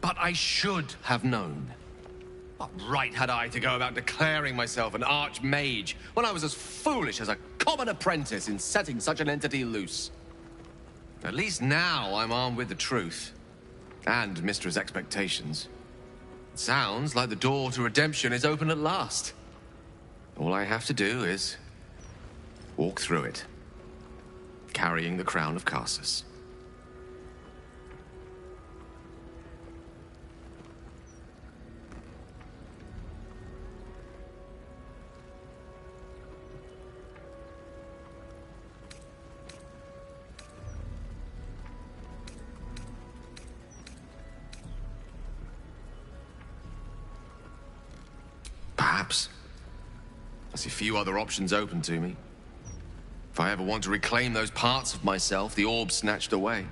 But I should have known. What right had I to go about declaring myself an archmage when I was as foolish as a common apprentice in setting such an entity loose? At least now I'm armed with the truth. And Mistra's expectations. It sounds like the door to redemption is open at last. All I have to do is walk through it, carrying the crown of Karsus. Perhaps. I see few other options open to me. If I ever want to reclaim those parts of myself the orb snatched away.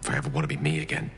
If I ever want to be me again.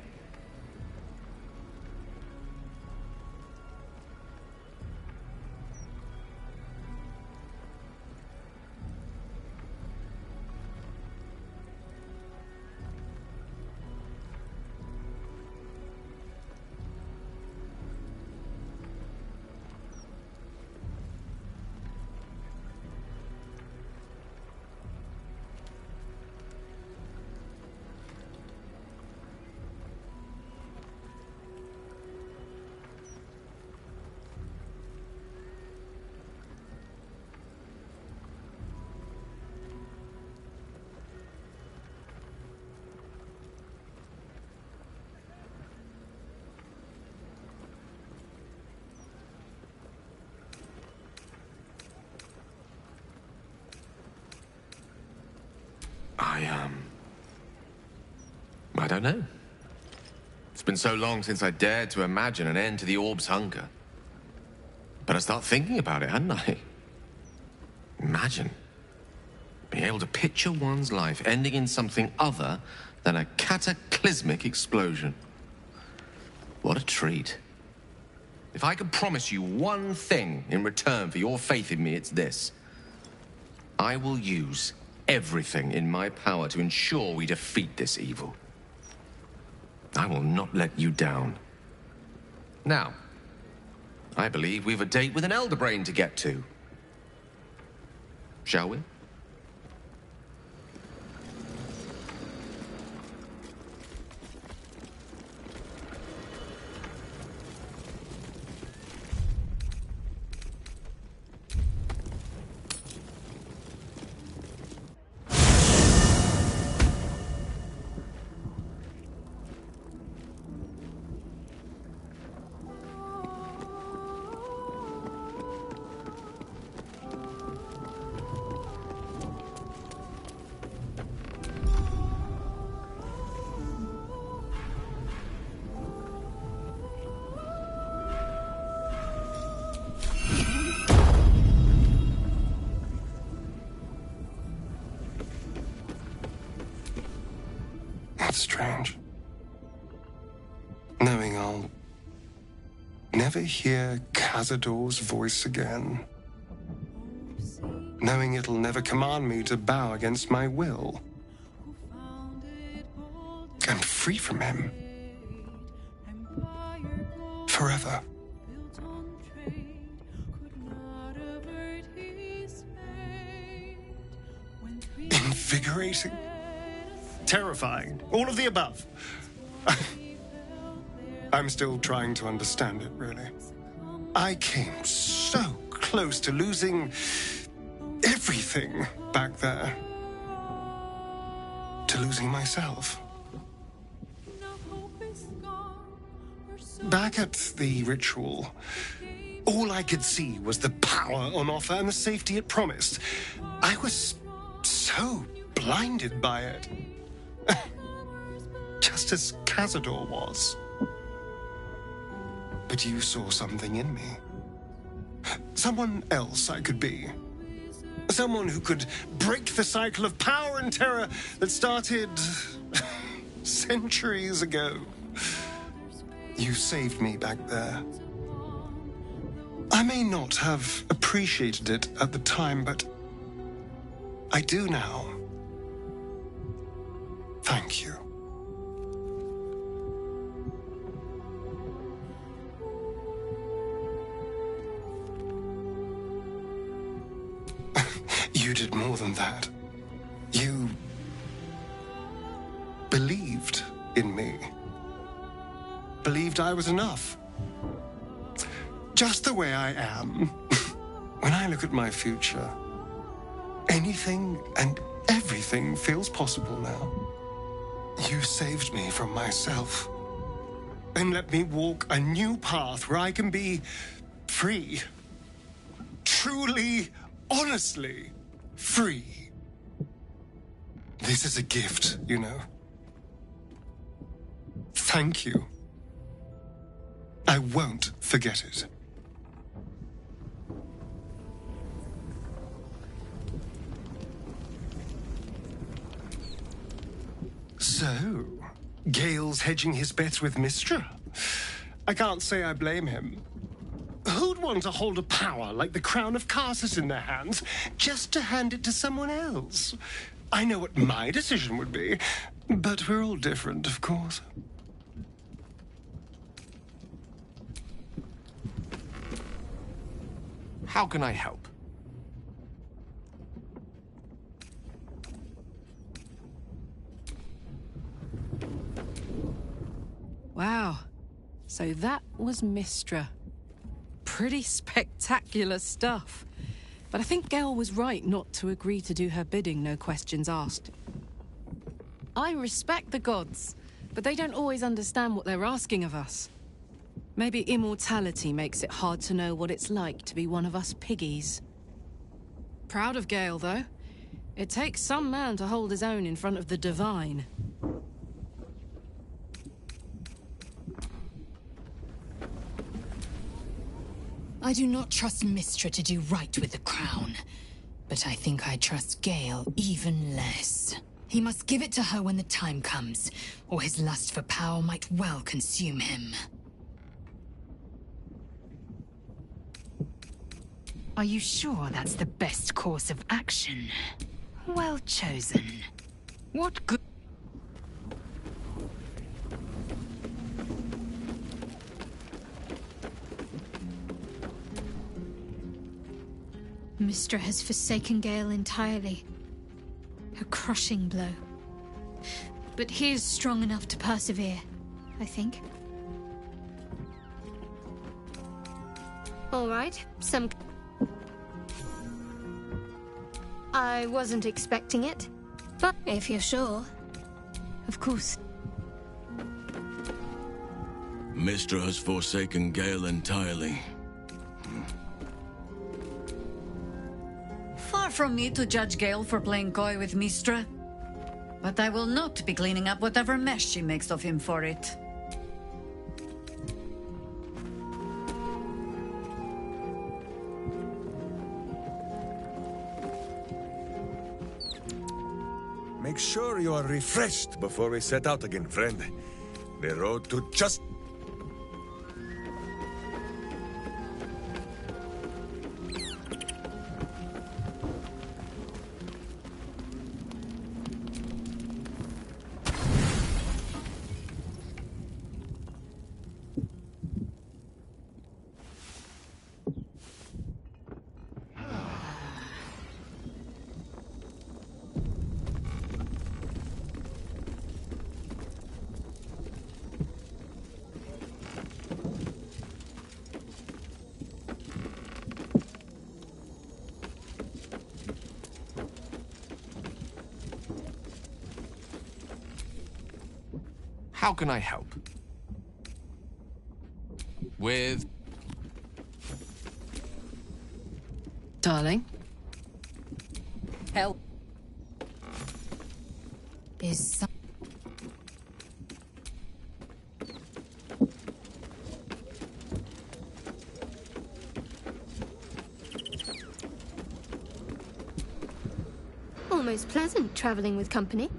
I don't know. It's been so long since I dared to imagine an end to the orb's hunger. But I start thinking about it, hadn't I? Imagine being able to picture one's life ending in something other than a cataclysmic explosion. What a treat. If I could promise you one thing in return for your faith in me, it's this. I will use everything in my power to ensure we defeat this evil. I will not let you down. Now, I believe we've a date with an Elder Brain to get to. Shall we? That's strange. Knowing I'll never hear Cazador's voice again. Knowing it'll never command me to bow against my will. I'm free from him. Forever. Invigorating. Terrifying. All of the above. I'm still trying to understand it, really. I came so close to losing everything back there. To losing myself. Back at the ritual, all I could see was the power on offer and the safety it promised. I was so blinded by it. Just as Cazador was. But you saw something in me. Someone else I could be. Someone who could break the cycle of power and terror that started centuries ago. You saved me back there. I may not have appreciated it at the time, but I do now. Thank you. You did more than that. You believed in me. Believed I was enough. Just the way I am. When I look at my future, anything and everything feels possible now. You saved me from myself. And let me walk a new path where I can be free. Truly, honestly free. This is a gift, you know. Thank you. I won't forget it. So, Gale's hedging his bets with Mystra. I can't say I blame him. Who'd want to hold a power like the crown of Karsus in their hands just to hand it to someone else? I know what my decision would be, but we're all different, of course. How can I help? Wow. So that was Mystra. Pretty spectacular stuff. But I think Gale was right not to agree to do her bidding, no questions asked. I respect the gods, but they don't always understand what they're asking of us. Maybe immortality makes it hard to know what it's like to be one of us piggies. Proud of Gale, though. It takes some man to hold his own in front of the divine. I do not trust Mystra to do right with the crown, but I think I trust Gale even less. He must give it to her when the time comes, or his lust for power might well consume him. Are you sure that's the best course of action? Well chosen. What good... Mystra has forsaken Gale entirely. A crushing blow. But he is strong enough to persevere, I think. All right, I wasn't expecting it, but if you're sure, of course. Mystra has forsaken Gale entirely. Far from me to judge Gale for playing coy with Mystra, but I will not be cleaning up whatever mess she makes of him for it. Make sure you are refreshed before we set out again, friend. The road to just... How can I help? With... Darling? Help. Is some... Almost pleasant traveling with company.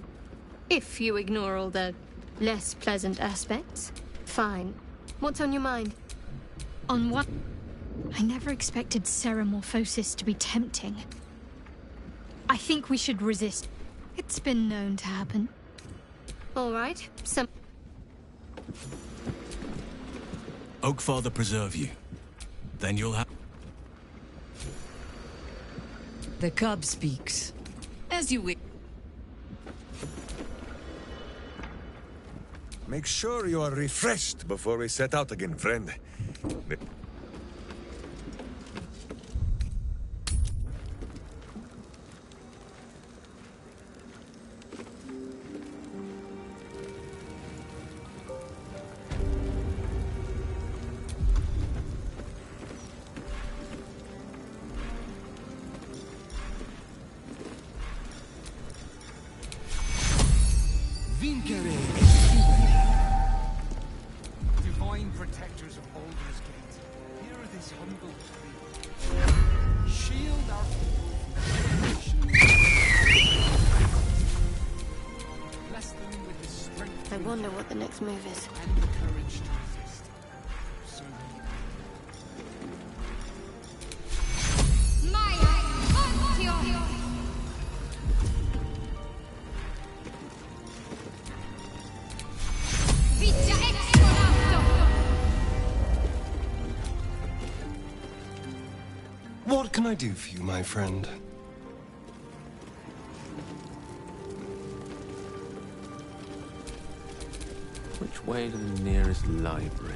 If you ignore all the less pleasant aspects. Fine. What's on your mind? On what? I never expected ceramorphosis to be tempting. I think we should resist. It's been known to happen. All right, Oakfather preserve you. Then you'll have... The cub speaks. As you wish. Make sure you are refreshed before we set out again, friend. Divine protectors of Baldur's Gate, hear this humble plea. Shield our people. Bless them with his strength. I wonder what the next move is. And the courage to resist. So What can I do for you, my friend? Which way to the nearest library?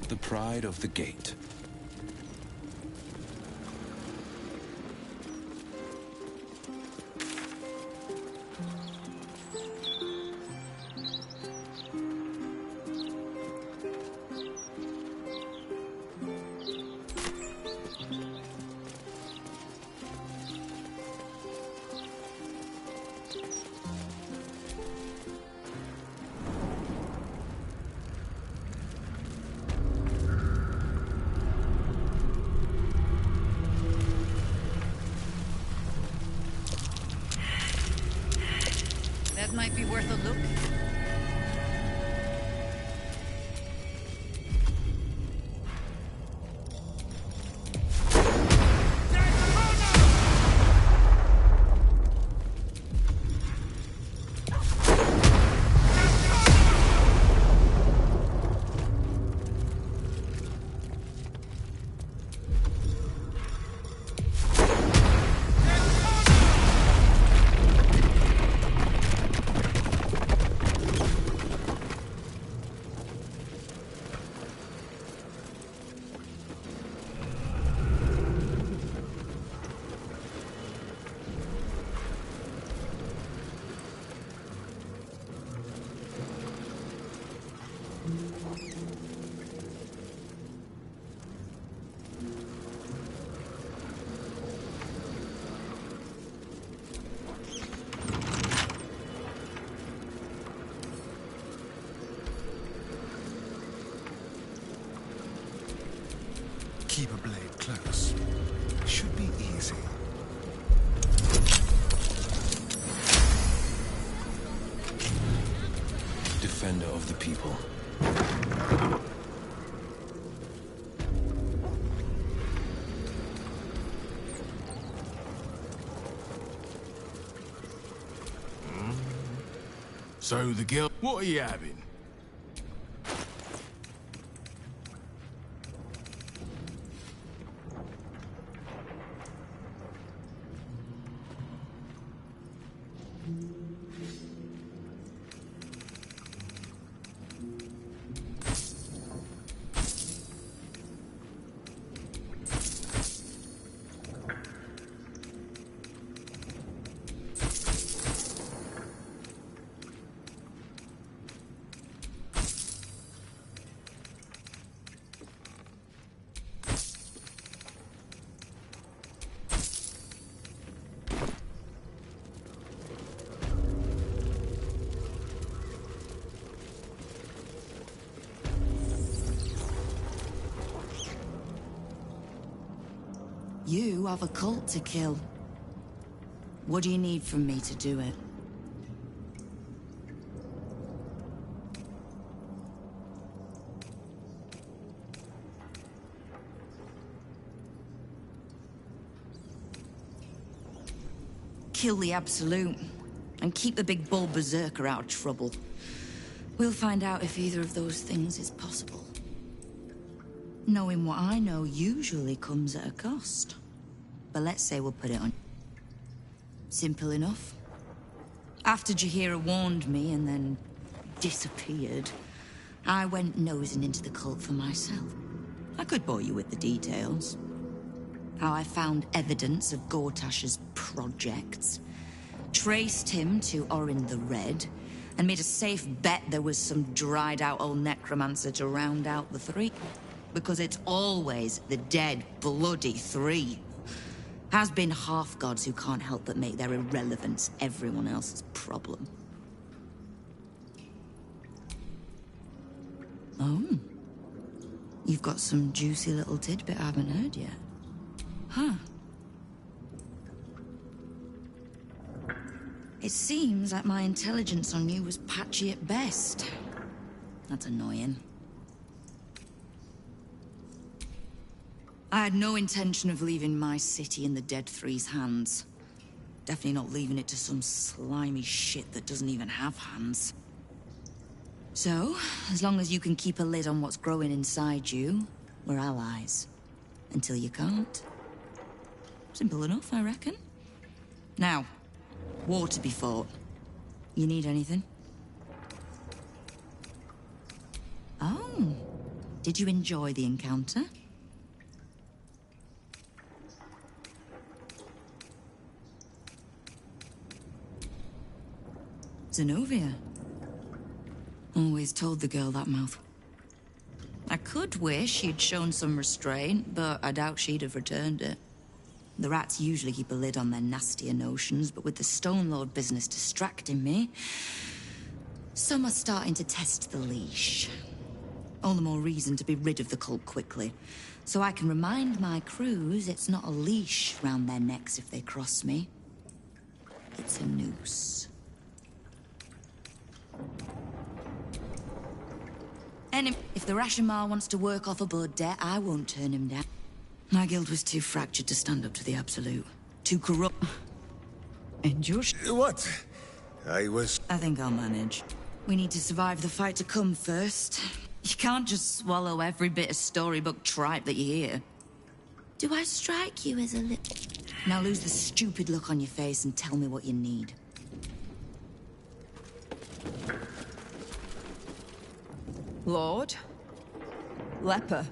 the pride of the gate. That might be worth a look. Keep a blade close. Should be easy. Defender of the people. So the guild, what are you having? You have a cult to kill. What do you need from me to do it? Kill the Absolute, and keep the big bull berserker out of trouble. We'll find out if either of those things is possible. Knowing what I know usually comes at a cost. But let's say we'll put it on. Simple enough. After Jaheira warned me and then disappeared, I went nosing into the cult for myself. I could bore you with the details. How I found evidence of Gortash's projects, traced him to Orin the Red, and made a safe bet there was some dried-out old necromancer to round out the three. Because it's always the dead, bloody three. Has been half-gods who can't help but make their irrelevance everyone else's problem. Oh. You've got some juicy little tidbit I haven't heard yet. Huh. It seems like my intelligence on you was patchy at best. That's annoying. I had no intention of leaving my city in the Dead Three's hands. Definitely not leaving it to some slimy shit that doesn't even have hands. So, as long as you can keep a lid on what's growing inside you, we're allies. Until you can't. Simple enough, I reckon. Now, war to be fought. You need anything? Oh. Did you enjoy the encounter? Zenobia. Always told the girl that mouth. I could wish she'd shown some restraint, but I doubt she'd have returned it. The rats usually keep a lid on their nastier notions, but with the Stone Lord business distracting me, some are starting to test the leash. All the more reason to be rid of the cult quickly, so I can remind my crews it's not a leash round their necks if they cross me. It's a noose. And if the Rashomar wants to work off a blood debt, I won't turn him down. My guild was too fractured to stand up to the Absolute. Too corrupt. And you're... What? I think I'll manage. We need to survive the fight to come first. You can't just swallow every bit of storybook tripe that you hear. Do I strike you as a little... Now lose the stupid look on your face and tell me what you need. Lord? Leper.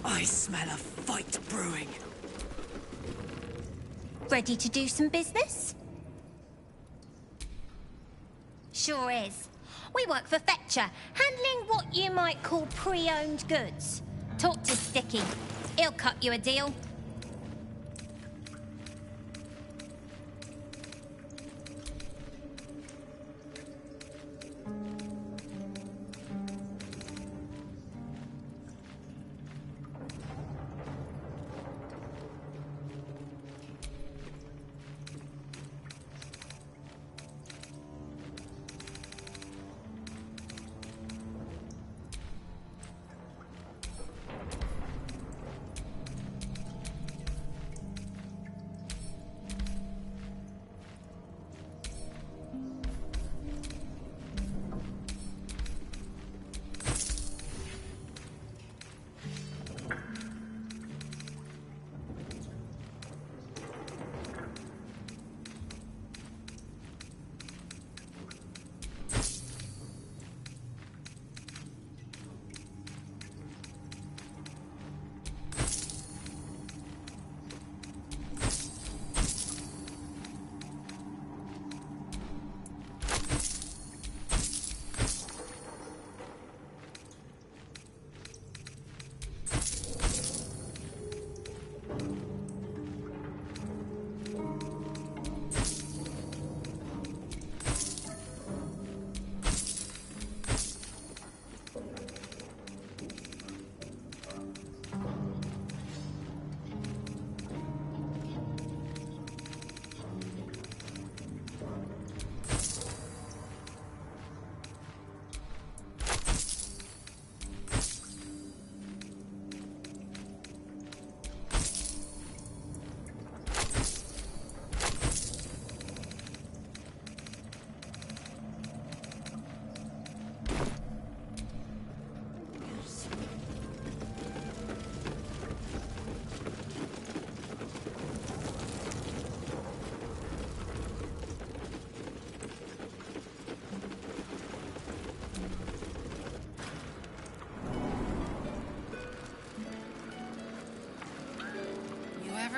I smell a fight brewing. Ready to do some business? Sure is. We work for Fetcher, handling what you might call pre-owned goods. Talk to Sticky. He'll cut you a deal.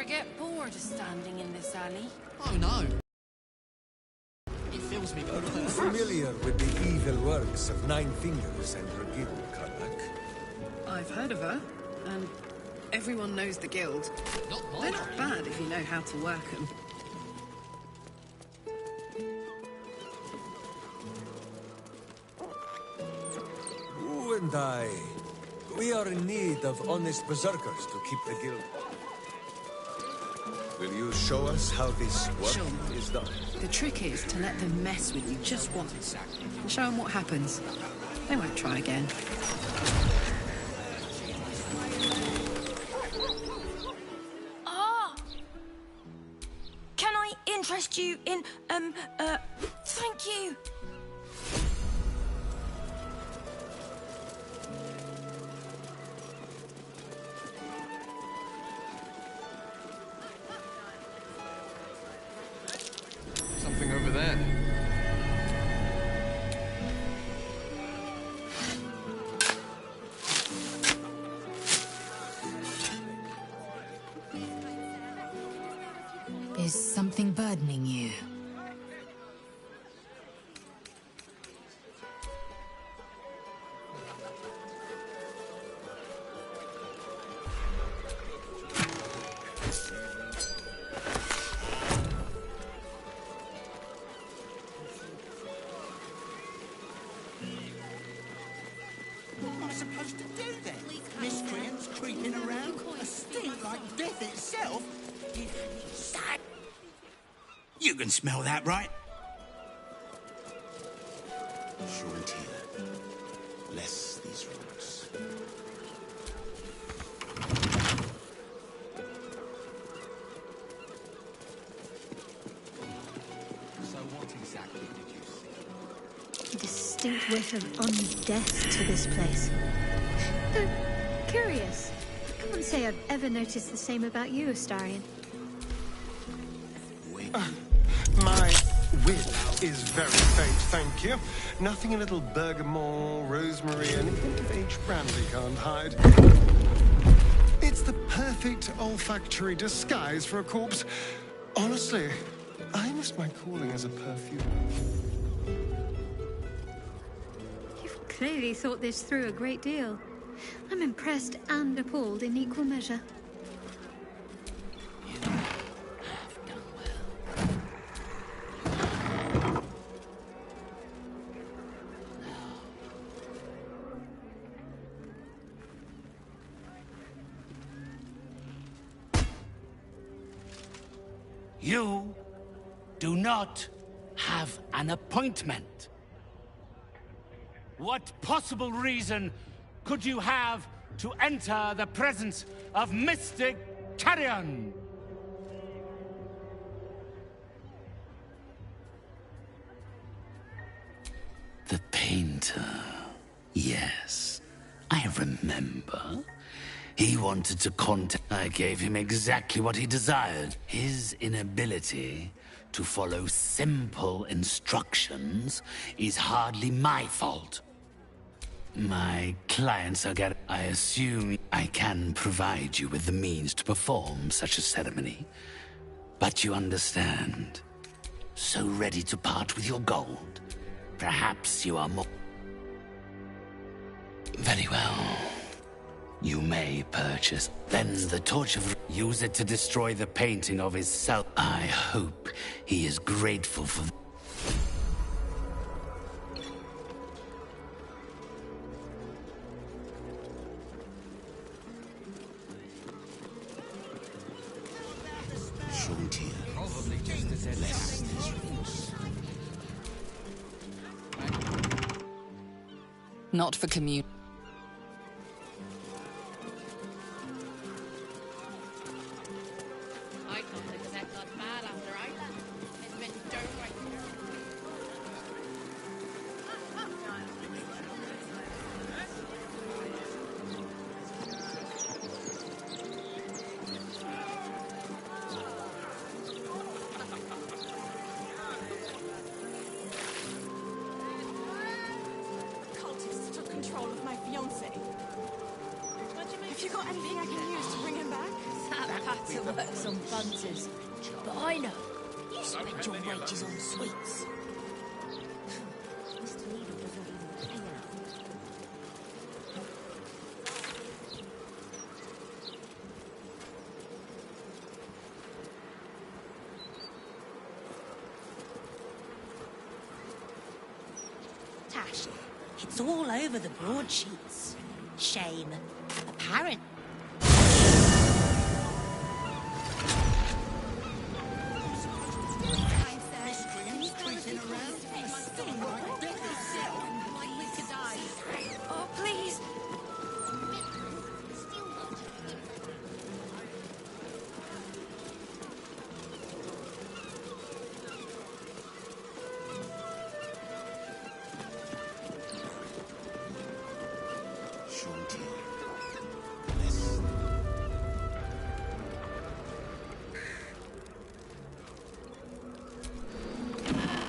Get bored of standing in this alley? Oh no. It fills me with Are you purpose. familiar with the evil works of Nine Fingers and her guild, Karlak? I've heard of her, and everyone knows the guild. They're not bad if you know how to work them. You and I, we are are in need of honest berserkers to keep the guild. Will you show us how this work is done? The trick is to let them mess with you just once. And show them what happens. They won't try again. Ah! Can I interest you in, thank you. Something over there. Is something burdening you? What am I supposed to do then? Miscreants creeping around? A stink like death itself? You can smell that, right? Frontier. Bless these roots. So what exactly did you see? A distinct whiff of undeath to this place. Though, curious. I can't say I've ever noticed the same about you, Astarion. My Wyll is very faint, thank you. Nothing a little bergamot, rosemary, and a hint of aged brandy can't hide. It's the perfect olfactory disguise for a corpse. Honestly, I miss my calling as a perfumer. You've clearly thought this through a great deal. I'm impressed and appalled in equal measure. You do not have an appointment. What possible reason could you have to enter the presence of Mystic Carrion? The painter. Yes, I remember. He wanted to contact. I gave him exactly what he desired. His inability to follow simple instructions is hardly my fault. My clients are I assume I can provide you with the means to perform such a ceremony. But you understand. So ready to part with your gold. Perhaps you are more... Very well. You may purchase. Then the torch of... Use it to destroy the painting of his self. I hope he is grateful for... Frontier. Probably just as Bless these roots. Not for commute. Cultists took control of my fiancé. Have you got anything I can use to bring him back? That patter works on bunters. But I know. You spend your wages on sweets. Mr. Needle does not even pay enough. Tash, it's all over the broadsheets. Shame. apparent. Oh, please.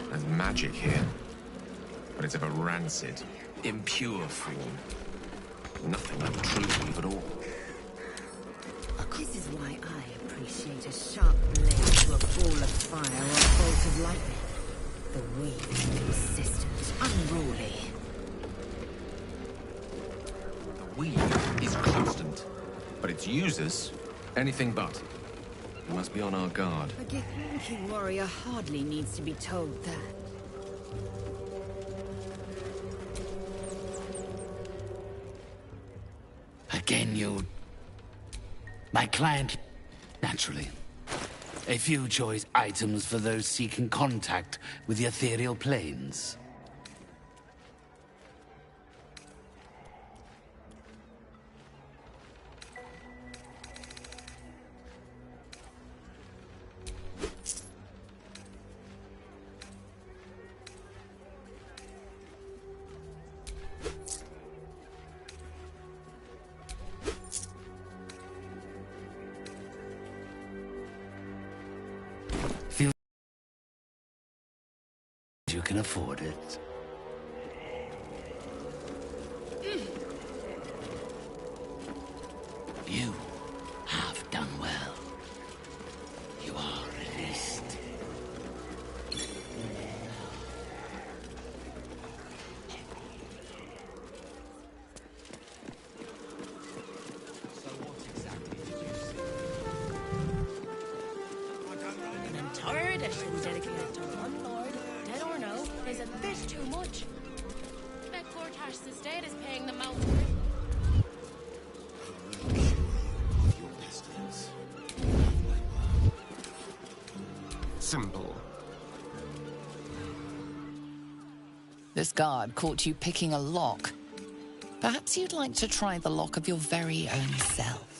There's magic here, but it's of a rancid, impure form. Nothing like true evil at all. This is why I appreciate a sharp blade to a ball of fire or a bolt of lightning. The weave is consistent, unruly. The weave is constant, but its users, anything but. We must be on our guard. A Githyanki warrior hardly needs to be told that. Again, you... My client... Naturally. A few choice items for those seeking contact with the ethereal planes. You can afford it. You have done well. You are released. An entire edition dedicated to one lord, dead or no, is a bit too much. Bet poor Tash's estate is paying them out. Simple. This guard caught you picking a lock. Perhaps you'd like to try the lock of your very own self.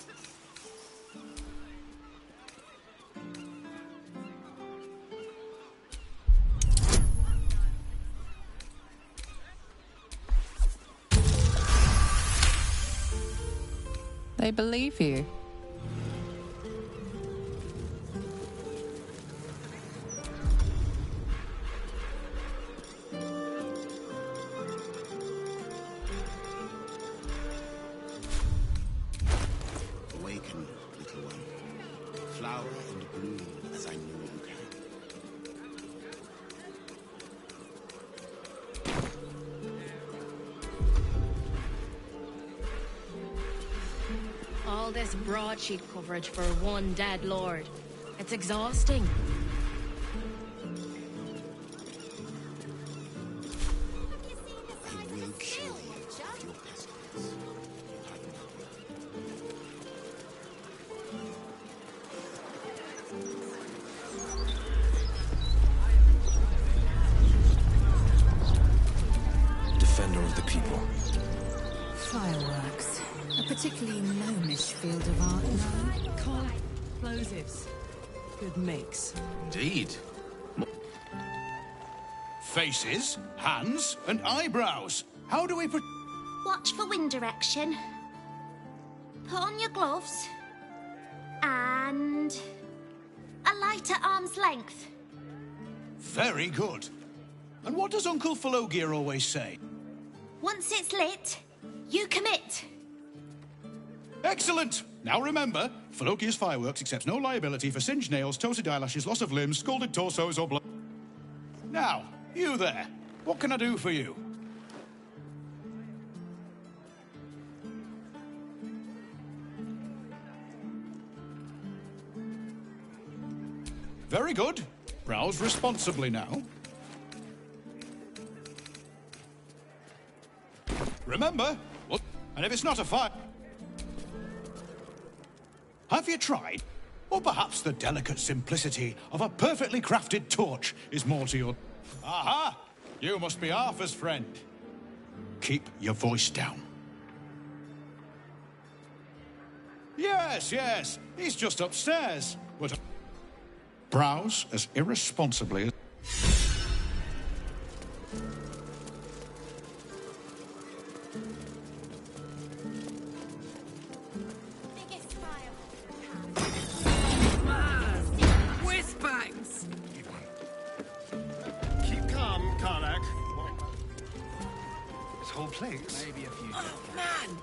They believe you. Awaken, little one. Flower and bloom as I know you can. All this broadsheet coverage for one dead lord. It's exhausting. I will cure you of your pestilence. Defender of the people. Fireworks. A particularly gnomish field of art, no? Call explosives. Good mix. Indeed. Faces, hands, and eyebrows. How do we Watch for wind direction. Put on your gloves. And... a light at arm's length. Very good. And what does Uncle Falogir always say? Once it's lit, you commit. Excellent! Now remember, Falogir's Fireworks accepts no liability for singed nails, toasted eyelashes, loss of limbs, scalded torsos, or blood. Now, you there. What can I do for you? Very good. Browse responsibly now. Remember, and if it's not a fire... Have you tried? Or perhaps the delicate simplicity of a perfectly crafted torch is more to your... Aha! You must be Arthur's friend. Keep your voice down. Yes, yes, he's just upstairs. But browse as irresponsibly as... Whiz-bangs! Keep calm, Karlak. This whole place? Maybe a few. Oh, man!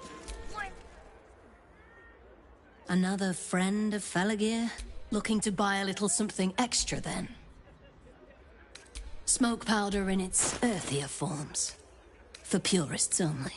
Another friend of Felagir? Looking to buy a little something extra, then? Smoke powder in its earthier forms. For purists only.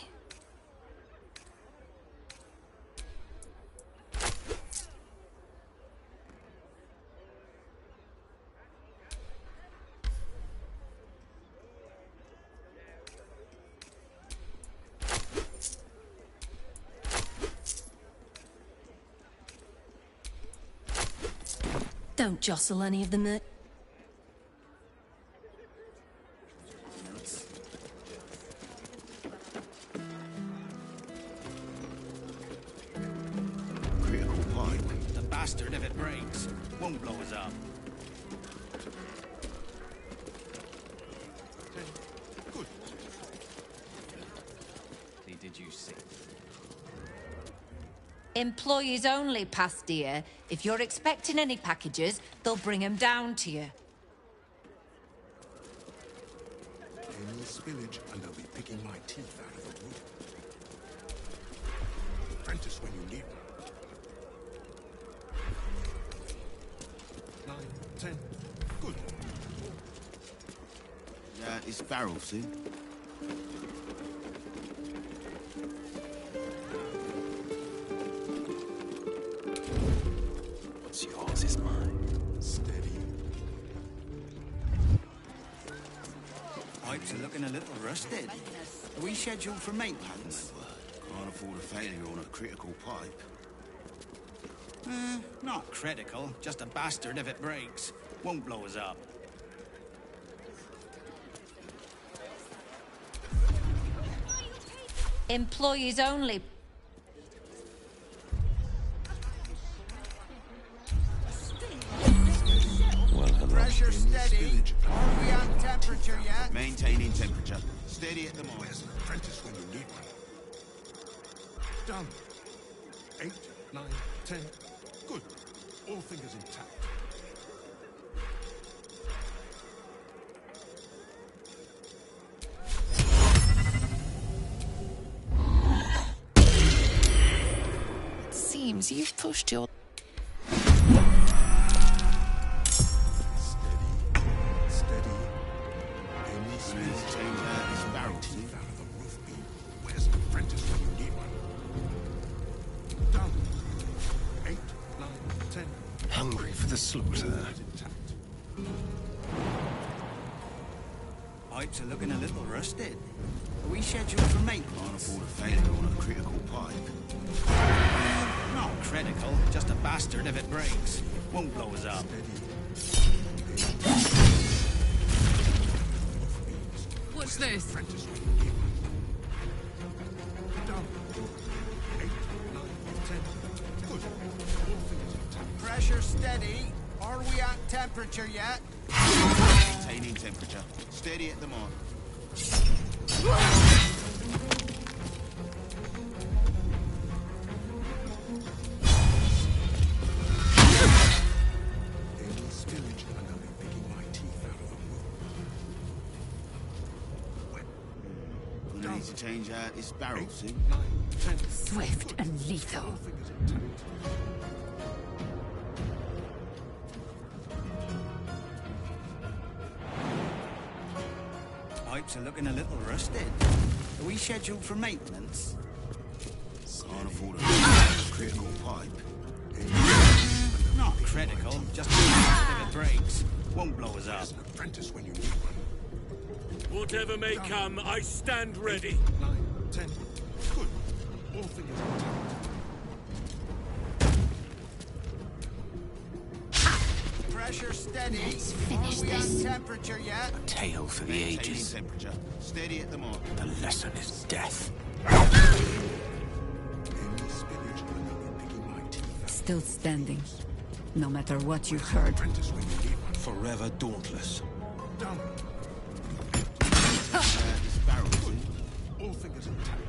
Don't jostle any of the Critical pipe. The bastard, if it breaks, won't blow us up. Good. Did you see? Employees only, Pastia. If you're expecting any packages, they'll bring them down to you. Any spillage, and I'll be picking my teeth out of the wood. Apprentice when you need one. 9, 10. Good. Yeah, it's barrel, see? What's yours is mine. Steady. Pipes are looking a little rusted. Are we scheduled for maintenance? Can't afford a failure on a critical pipe. Not critical. Just a bastard if it breaks. Won't blow us up. Employees only. Pressure steady. Are we on temperature yet? Maintaining temperature. Steady at the moment. Where's an apprentice when you need one? Done. 8, 9, 10. Good. All fingers intact. It seems you've pushed your... Steady. Any space change out is barrel teeth out of the roof beam. Where's an apprentice when you need one? Done. 8, 9, 10. Hungry for the slaughter. Pipes are looking a little rusted. Are we scheduled for maintenance? Can't afford a failure on a critical pipe. Not critical. Just a bastard if it breaks. Won't blow us up. What's this? Pressure steady. Are we at temperature yet? Maintaining temperature. Steady at the mark. Any spillage, and I'll be picking my teeth out of the wood. Gonna need to change out this barrel, see? 9, 10. Swift and lethal. Pipes are looking a little rusted. Are we scheduled for maintenance? Can't afford a critical pipe. Not critical. Just if it breaks. Won't blow us up. Apprentice when you need one. Whatever may come, I stand ready. 9, 10. Good. All fingers intact. Pressure steady. Let's finish Are we this. on temperature yet? A tale for the Maintaining ages. temperature. Steady at the mark. The lesson is death. Still standing. No matter what you've heard. Forever dauntless. All fingers intact.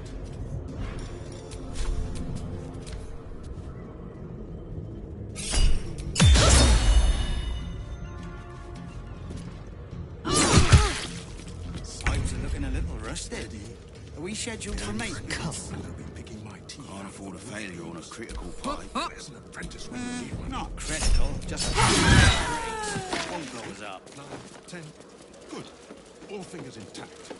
Pipes are looking a little rusted. Are we scheduled for maintenance? Can't afford a failure on a critical pipe. There's an apprentice when you need one. Not critical, just one blows up. 9, 10. Good. All fingers intact.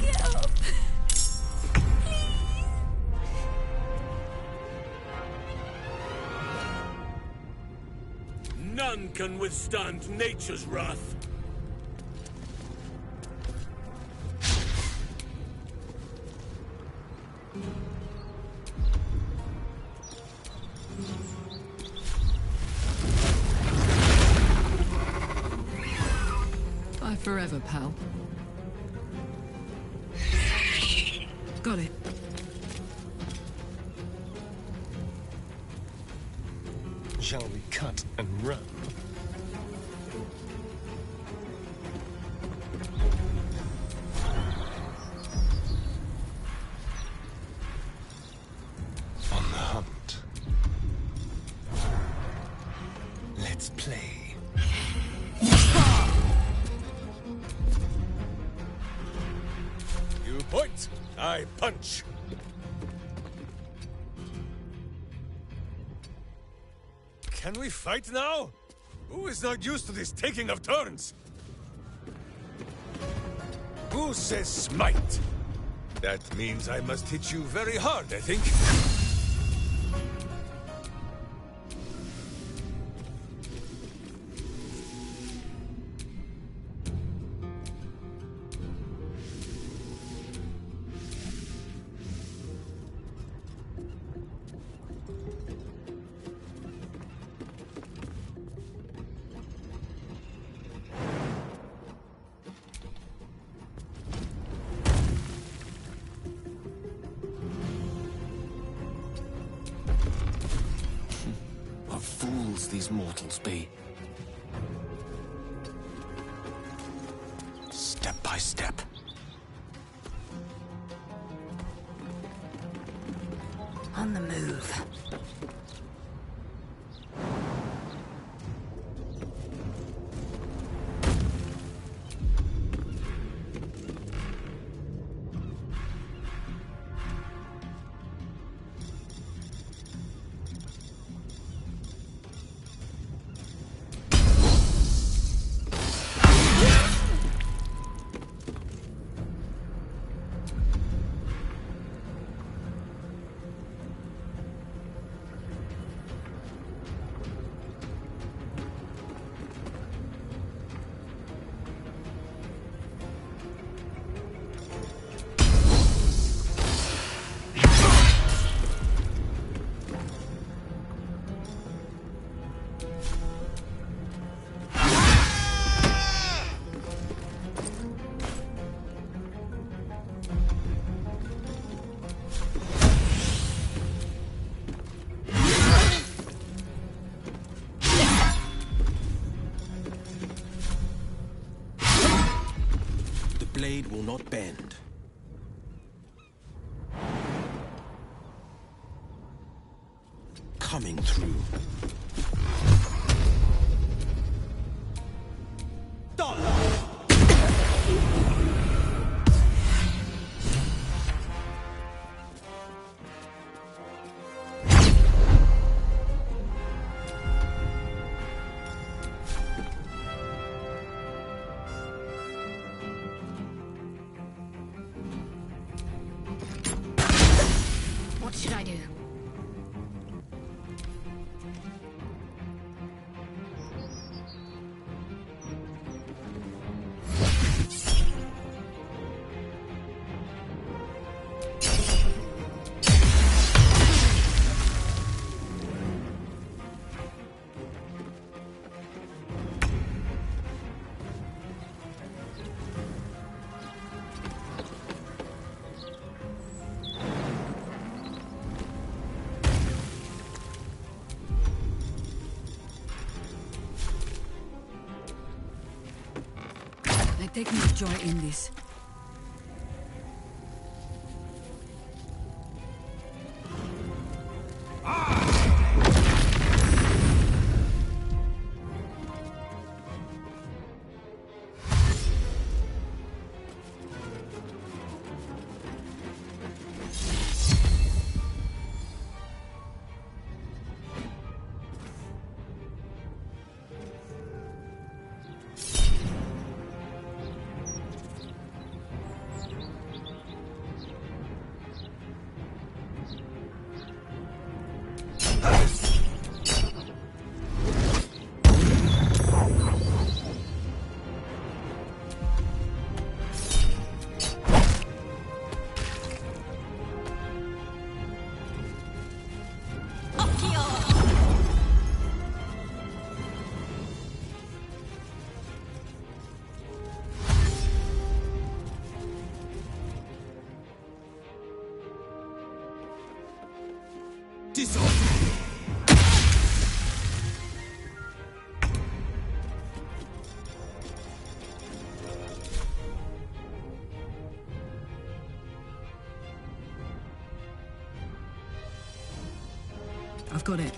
Get up. None can withstand nature's wrath. Bye forever, pal. Got it. Shall we cut and run? On the hunt. Let's play. You point, I punch. Can we fight now? Who is not used to this taking of turns? Who says smite? That means I must hit you very hard, I think. What fools these mortals be. Step by step. On the move. Blade will not bend. Coming through. What should I do? Take no joy in this. I've got it.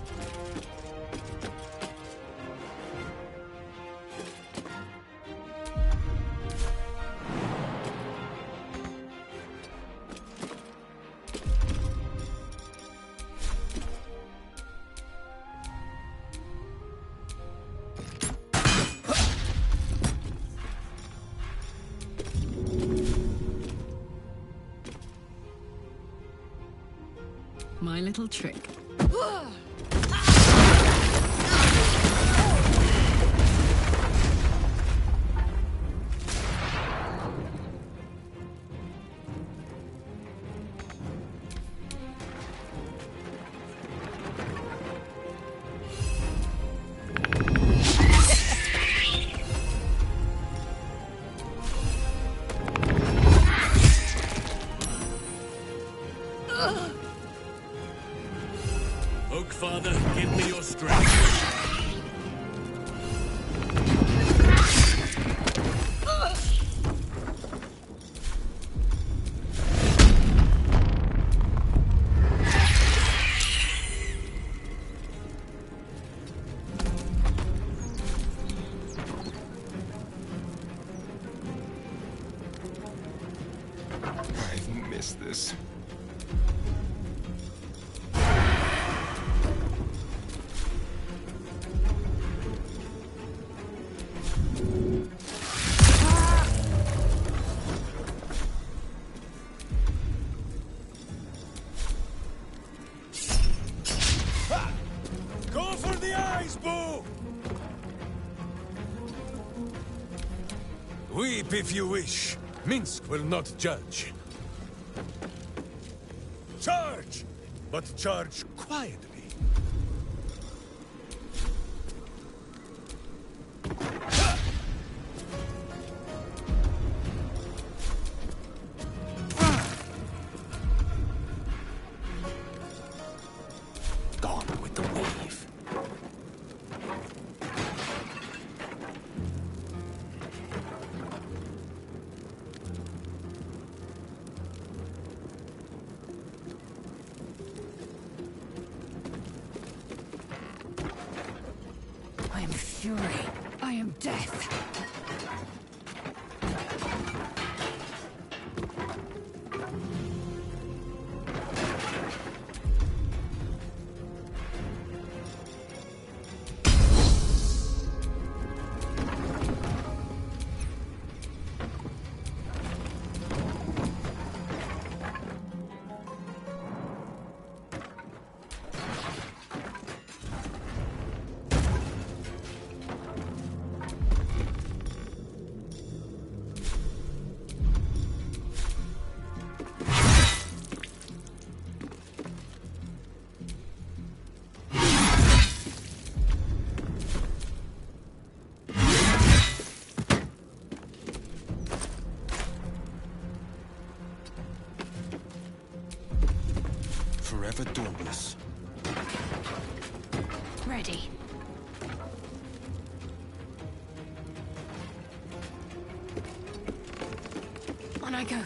My little trick. Oak Father, give me your strength. I've missed this. Go for the eyes, Boo! Weep if you wish. Minsk will not judge. Charge! But charge quietly. Gone with the wave. I am fury. I am death. Forever dauntless. Ready. go.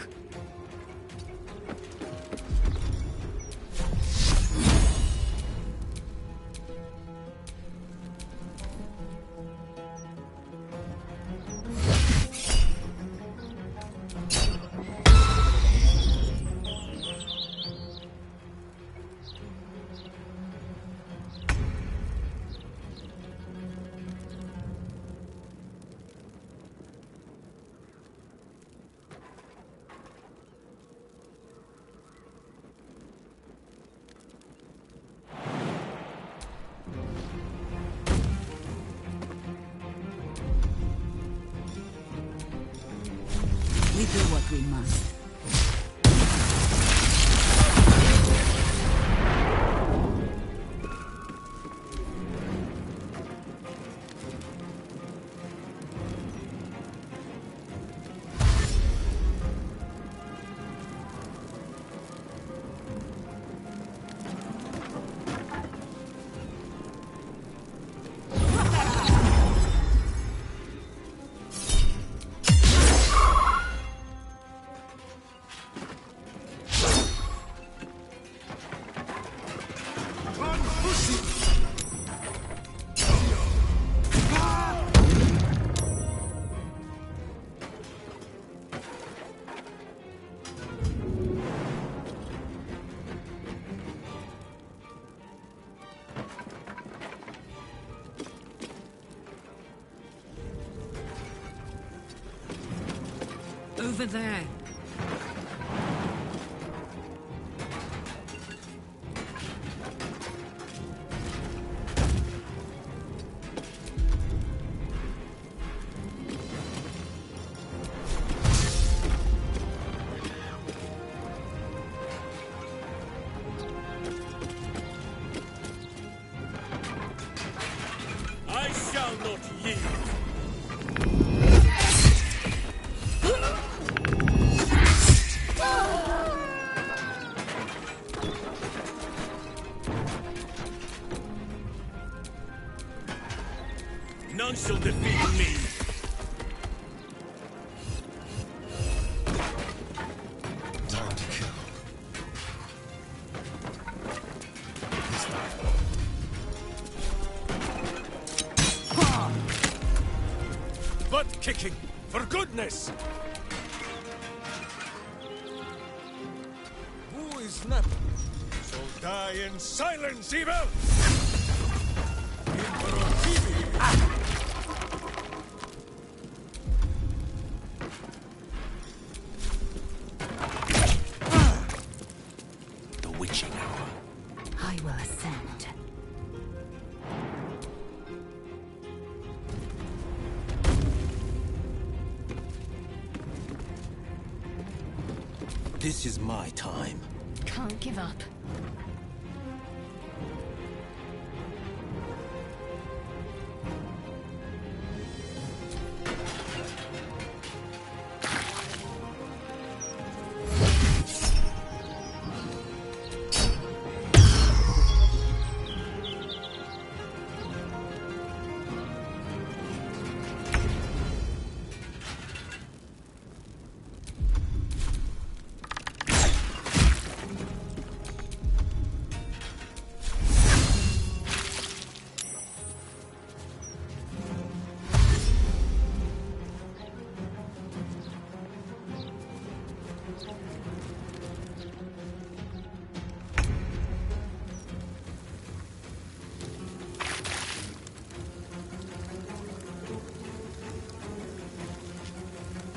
We do what we must. Over there. I shall not yield. None shall defeat me. Time to kill. Butt kicking, for goodness! Who is not? So die in silence, evil! Emperor Phoebe! The witching hour. I will ascend. This is my time. Can't give up.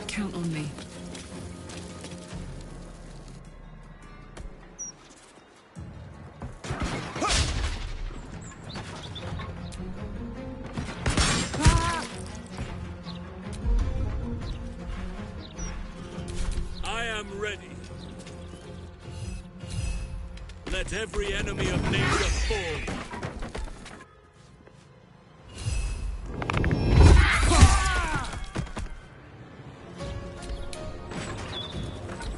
Count on me. I am ready. Let every enemy of nature fall.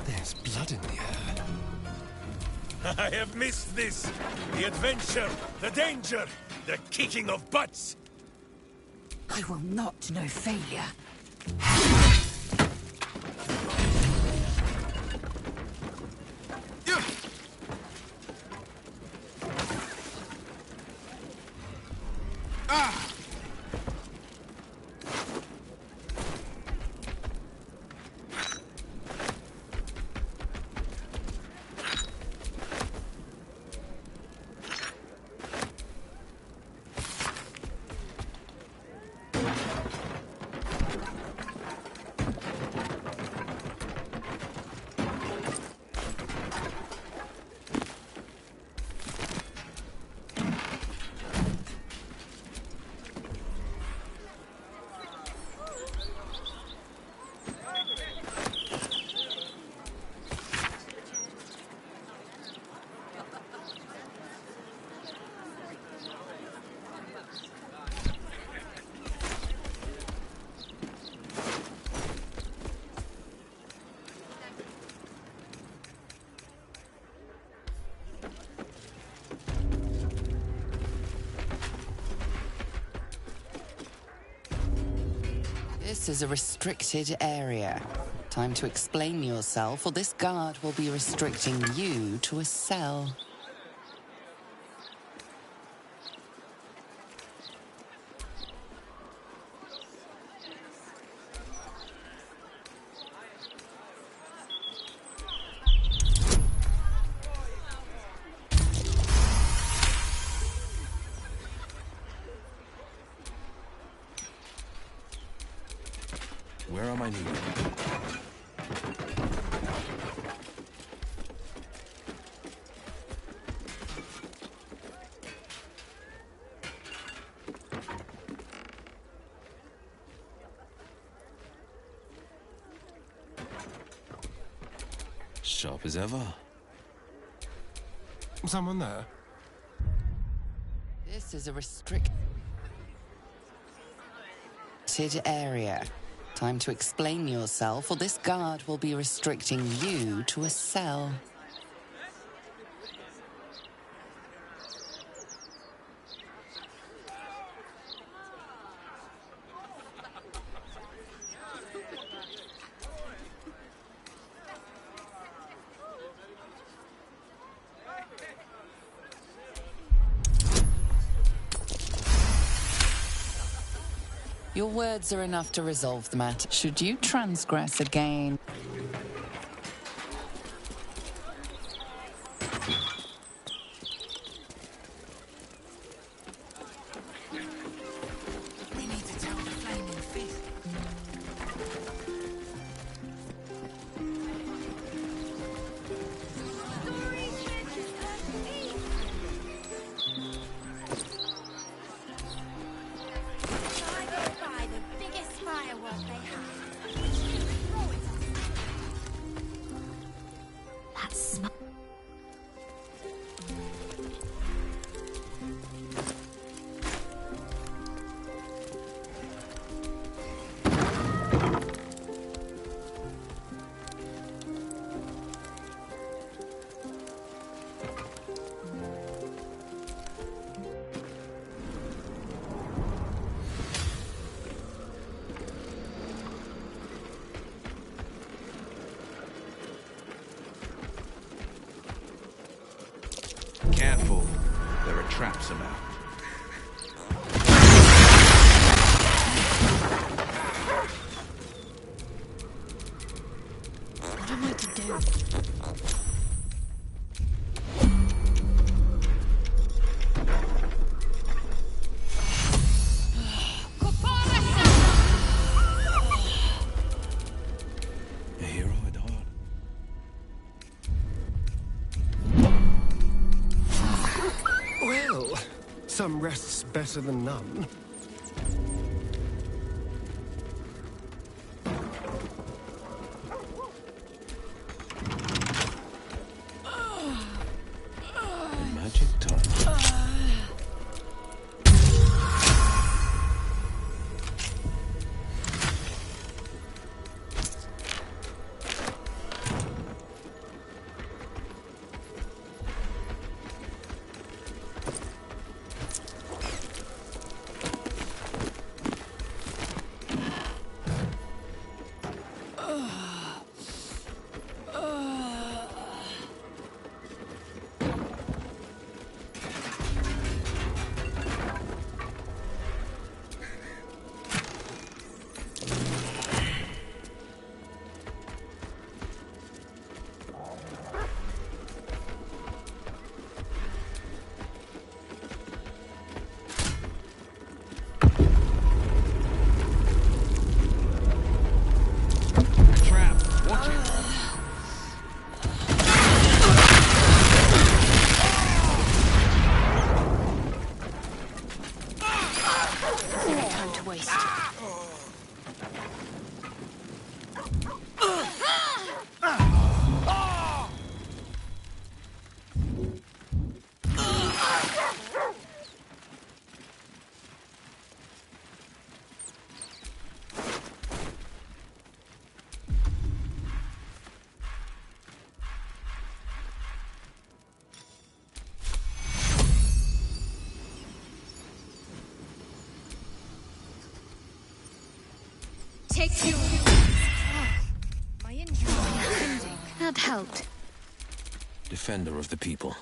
There's blood in the air. I have missed this. The adventure, the danger, the kicking of butts. I will not know failure. This is a restricted area. Time to explain yourself, or this guard will be restricting you to a cell. Where are my needles? Sharp as ever. Someone there? This is a restricted area. Time to explain yourself, or this guard will be restricting you to a cell. Your words are enough to resolve the matter. Should you transgress again... We need to tell the Flaming Fist. Buy the biggest firework they have. That's Careful. There are traps about. What am I to do? A hero at heart. Well, some rests better than none. Magic touch. make you... My injury is ending. That helped. Defender of the people.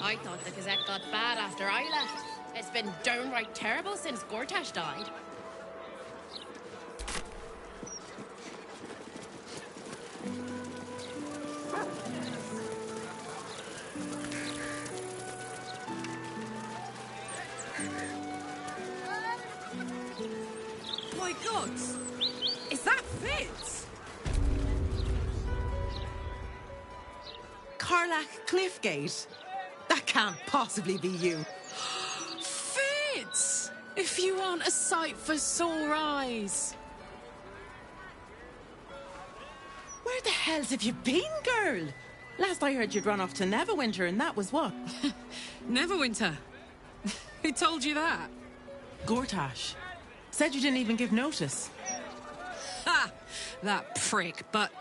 I thought the Gazette got bad after I left. It's been downright terrible since Gortash died. My God! Is that Fitz? Karlach Cliffgate? That can't possibly be you. Fitz! If you aren't a sight for sore eyes. Where the hells have you been, girl? Last I heard you'd run off to Neverwinter, and that was what? Neverwinter? Who told you that? Gortash. Said you didn't even give notice. Ha! That prick, but...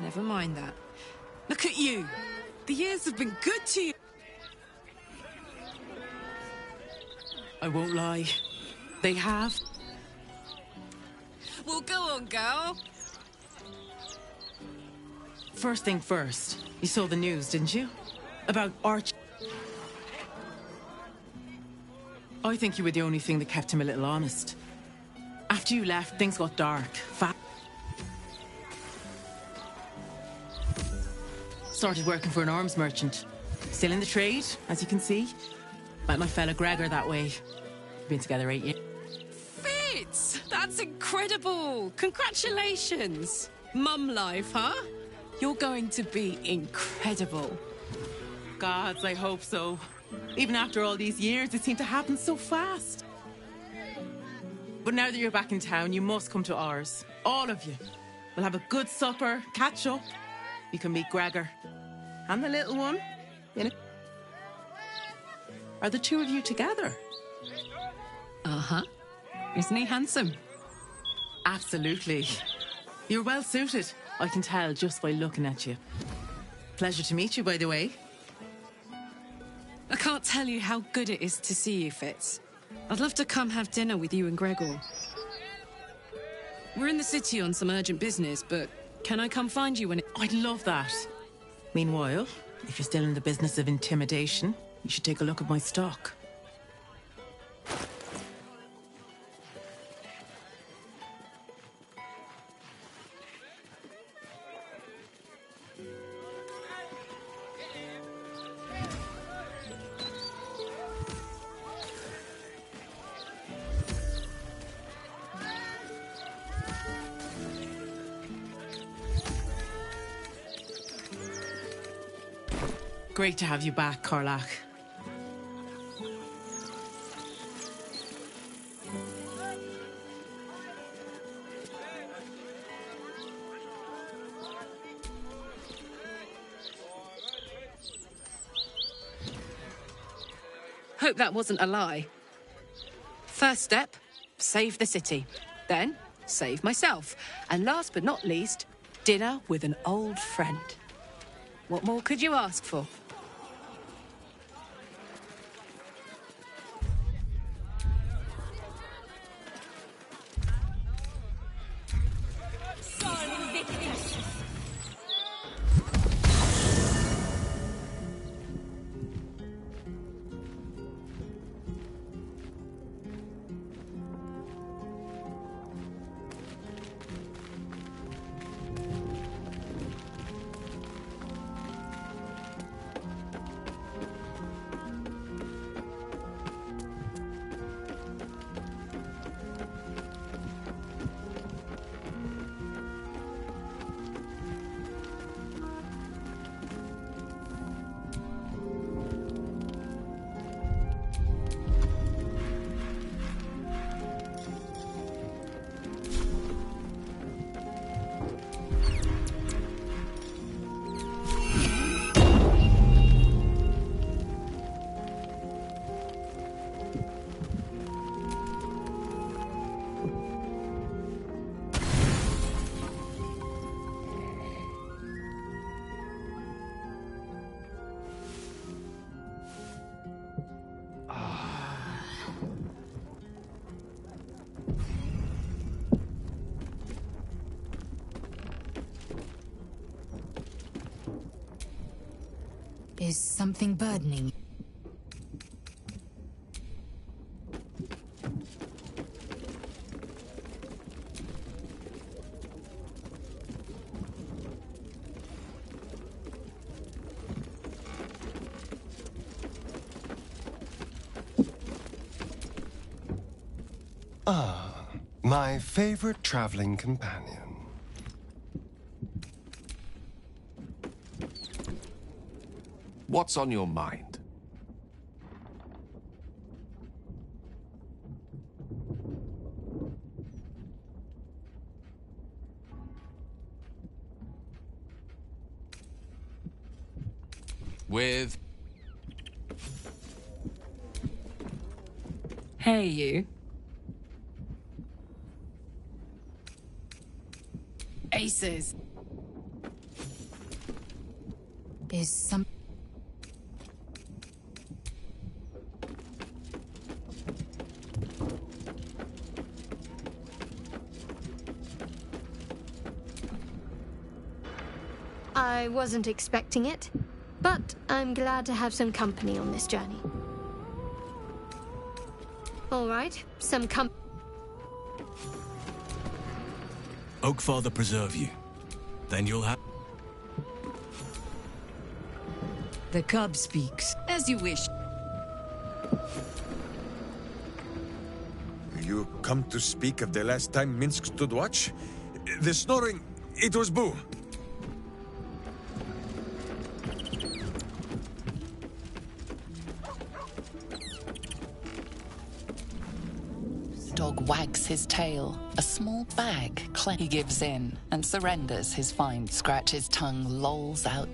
Never mind that. Look at you. The years have been good to you. I won't lie. They have. Well, go on, girl. First thing first, you saw the news, didn't you? About Arch... I think you were the only thing that kept him a little honest. After you left, things got dark. Started working for an arms merchant. Still in the trade, as you can see. Met my fella Gregor that way. Been together 8 years. Fitz! That's incredible! Congratulations! Mum life, huh? You're going to be incredible. Gods, I hope so. Even after all these years, it seemed to happen so fast. But now that you're back in town, you must come to ours. All of you. We'll have a good supper, catch up. You can meet Gregor. And the little one. You know. Are the two of you together? Uh-huh. Isn't he handsome? Absolutely. You're well suited. I can tell just by looking at you. Pleasure to meet you, by the way. I can't tell you how good it is to see you, Fitz. I'd love to come have dinner with you and Gregor. We're in the city on some urgent business, but can I come find you when I'd love that. Meanwhile, if you're still in the business of intimidation, you should take a look at my stock. Great to have you back, Karlach. Hope that wasn't a lie. First step, save the city. Then, save myself. And last but not least, dinner with an old friend. What more could you ask for? Is something burdening? Ah, my favorite traveling companion. What's on your mind? With... Hey, you. Aces. Is some... I wasn't expecting it, but I'm glad to have some company on this journey. All right, some Oakfather preserve you. Then you'll have... The cub speaks. As you wish. You come to speak of the last time Minsk stood watch? The snoring, it was Boo. Dog wags his tail. A small bag. He gives in and surrenders his find. Scratches tongue, lolls out.